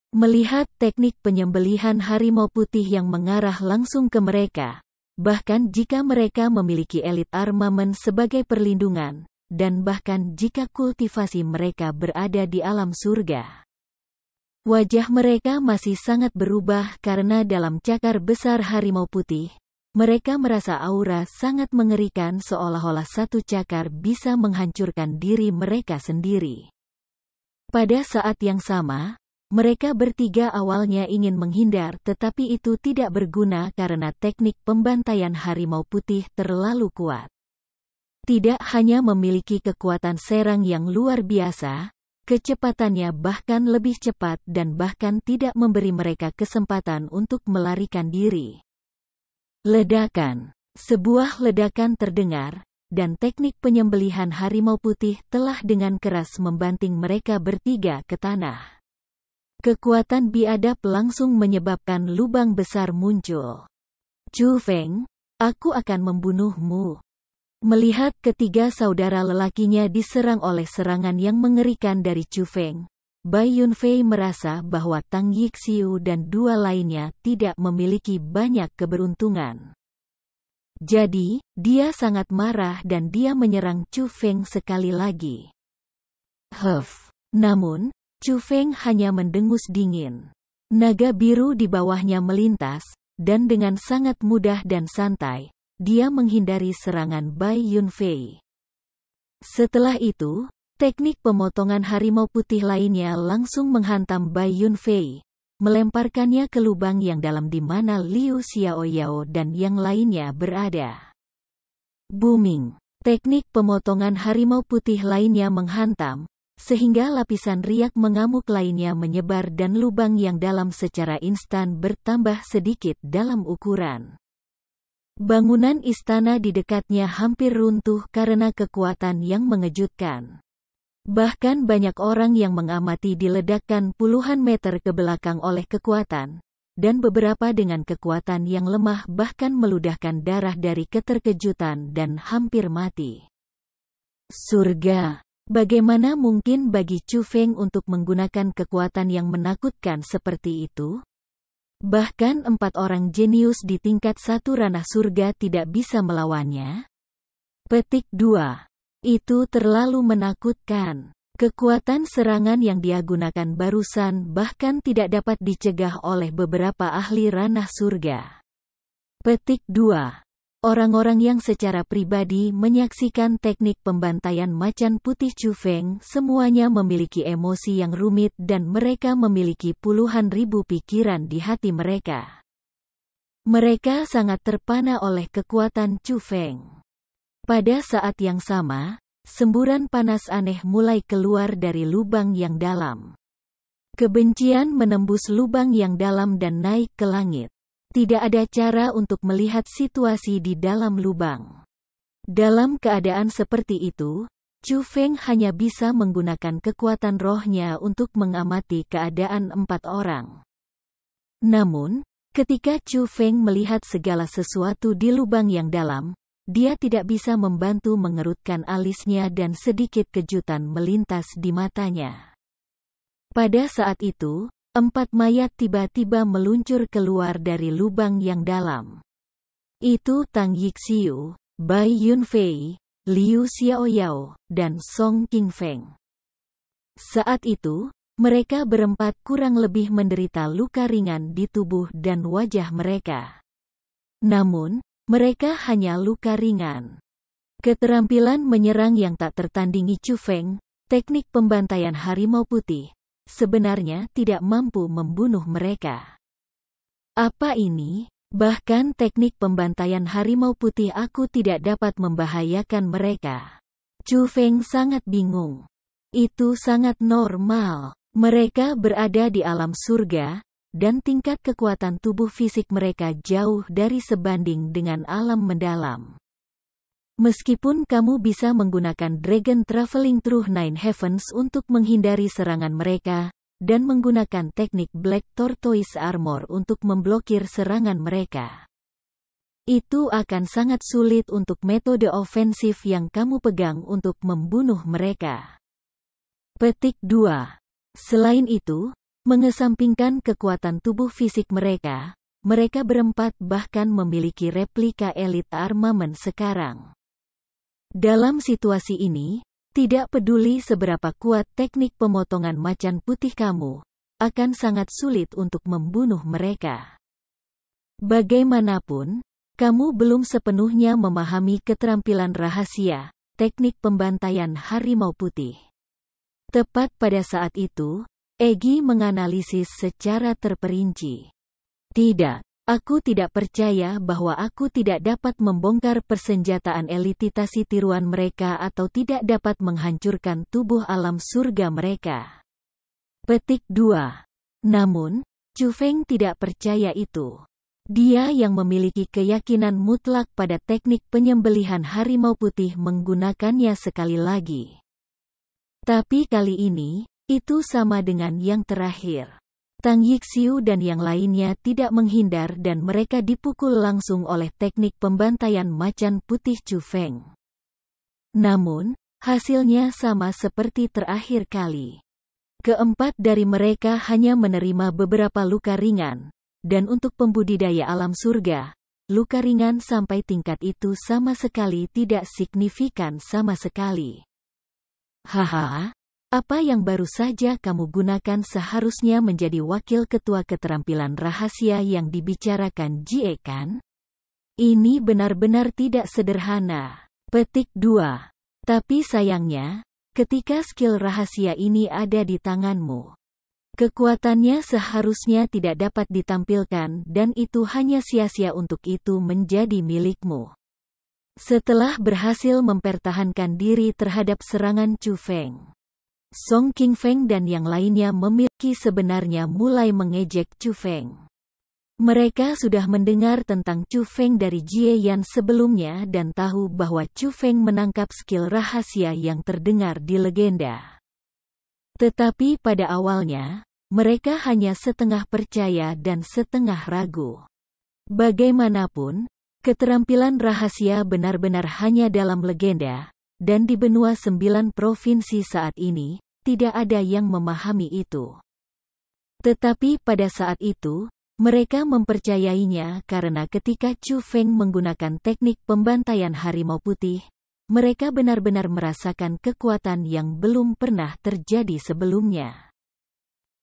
Melihat teknik penyembelihan harimau putih yang mengarah langsung ke mereka, bahkan jika mereka memiliki elit armamen sebagai perlindungan, dan bahkan jika kultivasi mereka berada di alam surga. Wajah mereka masih sangat berubah karena dalam cakar besar harimau putih, mereka merasa aura sangat mengerikan seolah-olah satu cakar bisa menghancurkan diri mereka sendiri. Pada saat yang sama, mereka bertiga awalnya ingin menghindar tetapi itu tidak berguna karena teknik pembantaian harimau putih terlalu kuat. Tidak hanya memiliki kekuatan serang yang luar biasa, kecepatannya bahkan lebih cepat dan bahkan tidak memberi mereka kesempatan untuk melarikan diri. Ledakan. Sebuah ledakan terdengar, dan teknik penyembelihan harimau putih telah dengan keras membanting mereka bertiga ke tanah. Kekuatan biadab langsung menyebabkan lubang besar muncul. Chu Feng, aku akan membunuhmu. Melihat ketiga saudara lelakinya diserang oleh serangan yang mengerikan dari Chu Feng, Bai Yunfei merasa bahwa Tang Yixiu dan 2 lainnya tidak memiliki banyak keberuntungan. Jadi, dia sangat marah dan dia menyerang Chu Feng sekali lagi. Namun, Chu Feng hanya mendengus dingin. Naga biru di bawahnya melintas, dan dengan sangat mudah dan santai, dia menghindari serangan Bai Yunfei. Setelah itu, teknik pemotongan harimau putih lainnya langsung menghantam Bai Yunfei, melemparkannya ke lubang yang dalam di mana Liu Xiaoyao dan yang lainnya berada. Booming. Teknik pemotongan harimau putih lainnya menghantam, sehingga lapisan riak mengamuk lainnya menyebar dan lubang yang dalam secara instan bertambah sedikit dalam ukuran. Bangunan istana di dekatnya hampir runtuh karena kekuatan yang mengejutkan. Bahkan banyak orang yang mengamati diledakkan puluhan meter ke belakang oleh kekuatan, dan beberapa dengan kekuatan yang lemah bahkan meludahkan darah dari keterkejutan dan hampir mati. Surga. Bagaimana mungkin bagi Chu Feng untuk menggunakan kekuatan yang menakutkan seperti itu? Bahkan 4 orang jenius di tingkat 1 ranah surga tidak bisa melawannya. Petik 2. Itu terlalu menakutkan. Kekuatan serangan yang dia gunakan barusan bahkan tidak dapat dicegah oleh beberapa ahli ranah surga. Petik 2. Orang-orang yang secara pribadi menyaksikan teknik pembantaian macan putih Chu Feng semuanya memiliki emosi yang rumit dan mereka memiliki puluhan ribu pikiran di hati mereka. Mereka sangat terpana oleh kekuatan Chu Feng. Pada saat yang sama, semburan panas aneh mulai keluar dari lubang yang dalam. Kebencian menembus lubang yang dalam dan naik ke langit. Tidak ada cara untuk melihat situasi di dalam lubang. Dalam keadaan seperti itu, Chu Feng hanya bisa menggunakan kekuatan rohnya untuk mengamati keadaan 4 orang. Namun, ketika Chu Feng melihat segala sesuatu di lubang yang dalam, dia tidak bisa membantu mengerutkan alisnya dan sedikit kejutan melintas di matanya. Pada saat itu, 4 mayat tiba-tiba meluncur keluar dari lubang yang dalam. Itu Tang Yixiu, Bai Yunfei, Liu Xiaoyao, dan Song Qingfeng. Saat itu, mereka berempat kurang lebih menderita luka ringan di tubuh dan wajah mereka. Namun, mereka hanya luka ringan. Keterampilan menyerang yang tak tertandingi Chu Feng, teknik pembantaian harimau putih, sebenarnya tidak mampu membunuh mereka. Apa ini? Bahkan teknik pembantaian harimau putih aku tidak dapat membahayakan mereka. Chu Feng sangat bingung. Itu sangat normal. Mereka berada di alam surga, dan tingkat kekuatan tubuh fisik mereka jauh dari sebanding dengan alam mendalam. Meskipun kamu bisa menggunakan Dragon Traveling Through Nine Heavens untuk menghindari serangan mereka, dan menggunakan teknik Black Tortoise Armor untuk memblokir serangan mereka, itu akan sangat sulit untuk metode ofensif yang kamu pegang untuk membunuh mereka. Petik 2. Selain itu, mengesampingkan kekuatan tubuh fisik mereka, mereka berempat bahkan memiliki replika elit armamen sekarang. Dalam situasi ini, tidak peduli seberapa kuat teknik pemotongan macan putih kamu, akan sangat sulit untuk membunuh mereka. Bagaimanapun, kamu belum sepenuhnya memahami keterampilan rahasia, teknik pembantaian harimau putih. Tepat pada saat itu, Egi menganalisis secara terperinci. Tidak. Aku tidak percaya bahwa aku tidak dapat membongkar persenjataan elititasi tiruan mereka atau tidak dapat menghancurkan tubuh alam surga mereka. Petik 2. Namun, Chu Feng tidak percaya itu. Dia yang memiliki keyakinan mutlak pada teknik penyembelihan harimau putih menggunakannya sekali lagi. Tapi kali ini, itu sama dengan yang terakhir. Tang Yixiu dan yang lainnya tidak menghindar dan mereka dipukul langsung oleh teknik pembantaian macan putih Chu Feng. Namun, hasilnya sama seperti terakhir kali. Keempat dari mereka hanya menerima beberapa luka ringan, dan untuk pembudidaya alam surga, luka ringan sampai tingkat itu sama sekali tidak signifikan sama sekali. Haha. Apa yang baru saja kamu gunakan seharusnya menjadi wakil ketua keterampilan rahasia yang dibicarakan Jie kan? Ini benar-benar tidak sederhana. Petik 2. Tapi sayangnya, ketika skill rahasia ini ada di tanganmu, kekuatannya seharusnya tidak dapat ditampilkan dan itu hanya sia-sia untuk itu menjadi milikmu. Setelah berhasil mempertahankan diri terhadap serangan Chu Feng, Song Qingfeng dan yang lainnya sebenarnya mulai mengejek Chu Feng. Mereka sudah mendengar tentang Chu Feng dari Jie Yan sebelumnya dan tahu bahwa Chu Feng menangkap skill rahasia yang terdengar di legenda. Tetapi pada awalnya, mereka hanya setengah percaya dan setengah ragu. Bagaimanapun, keterampilan rahasia benar-benar hanya dalam legenda, dan di benua 9 provinsi saat ini, tidak ada yang memahami itu. Tetapi pada saat itu, mereka mempercayainya karena ketika Chu Feng menggunakan teknik pembantaian harimau putih, mereka benar-benar merasakan kekuatan yang belum pernah terjadi sebelumnya.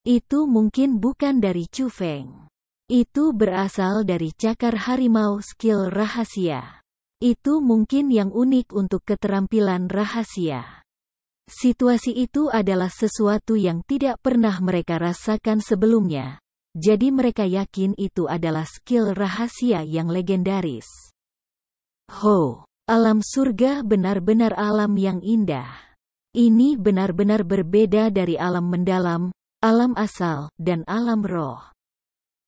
Itu mungkin bukan dari Chu Feng. Itu berasal dari cakar harimau skill rahasia. Itu mungkin yang unik untuk keterampilan rahasia. Situasi itu adalah sesuatu yang tidak pernah mereka rasakan sebelumnya, jadi mereka yakin itu adalah skill rahasia yang legendaris. Ho, alam surga benar-benar alam yang indah. Ini benar-benar berbeda dari alam mendalam, alam asal, dan alam roh.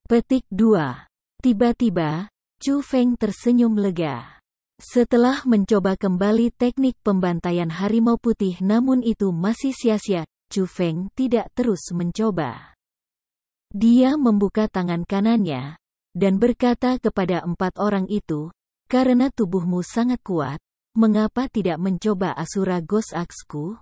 Petik 2. Tiba-tiba, Chu Feng tersenyum lega. Setelah mencoba kembali teknik pembantaian harimau putih namun itu masih sia-sia, Chu Feng tidak terus mencoba. Dia membuka tangan kanannya, dan berkata kepada 4 orang itu, karena tubuhmu sangat kuat, mengapa tidak mencoba Asura Ghost Axe-ku?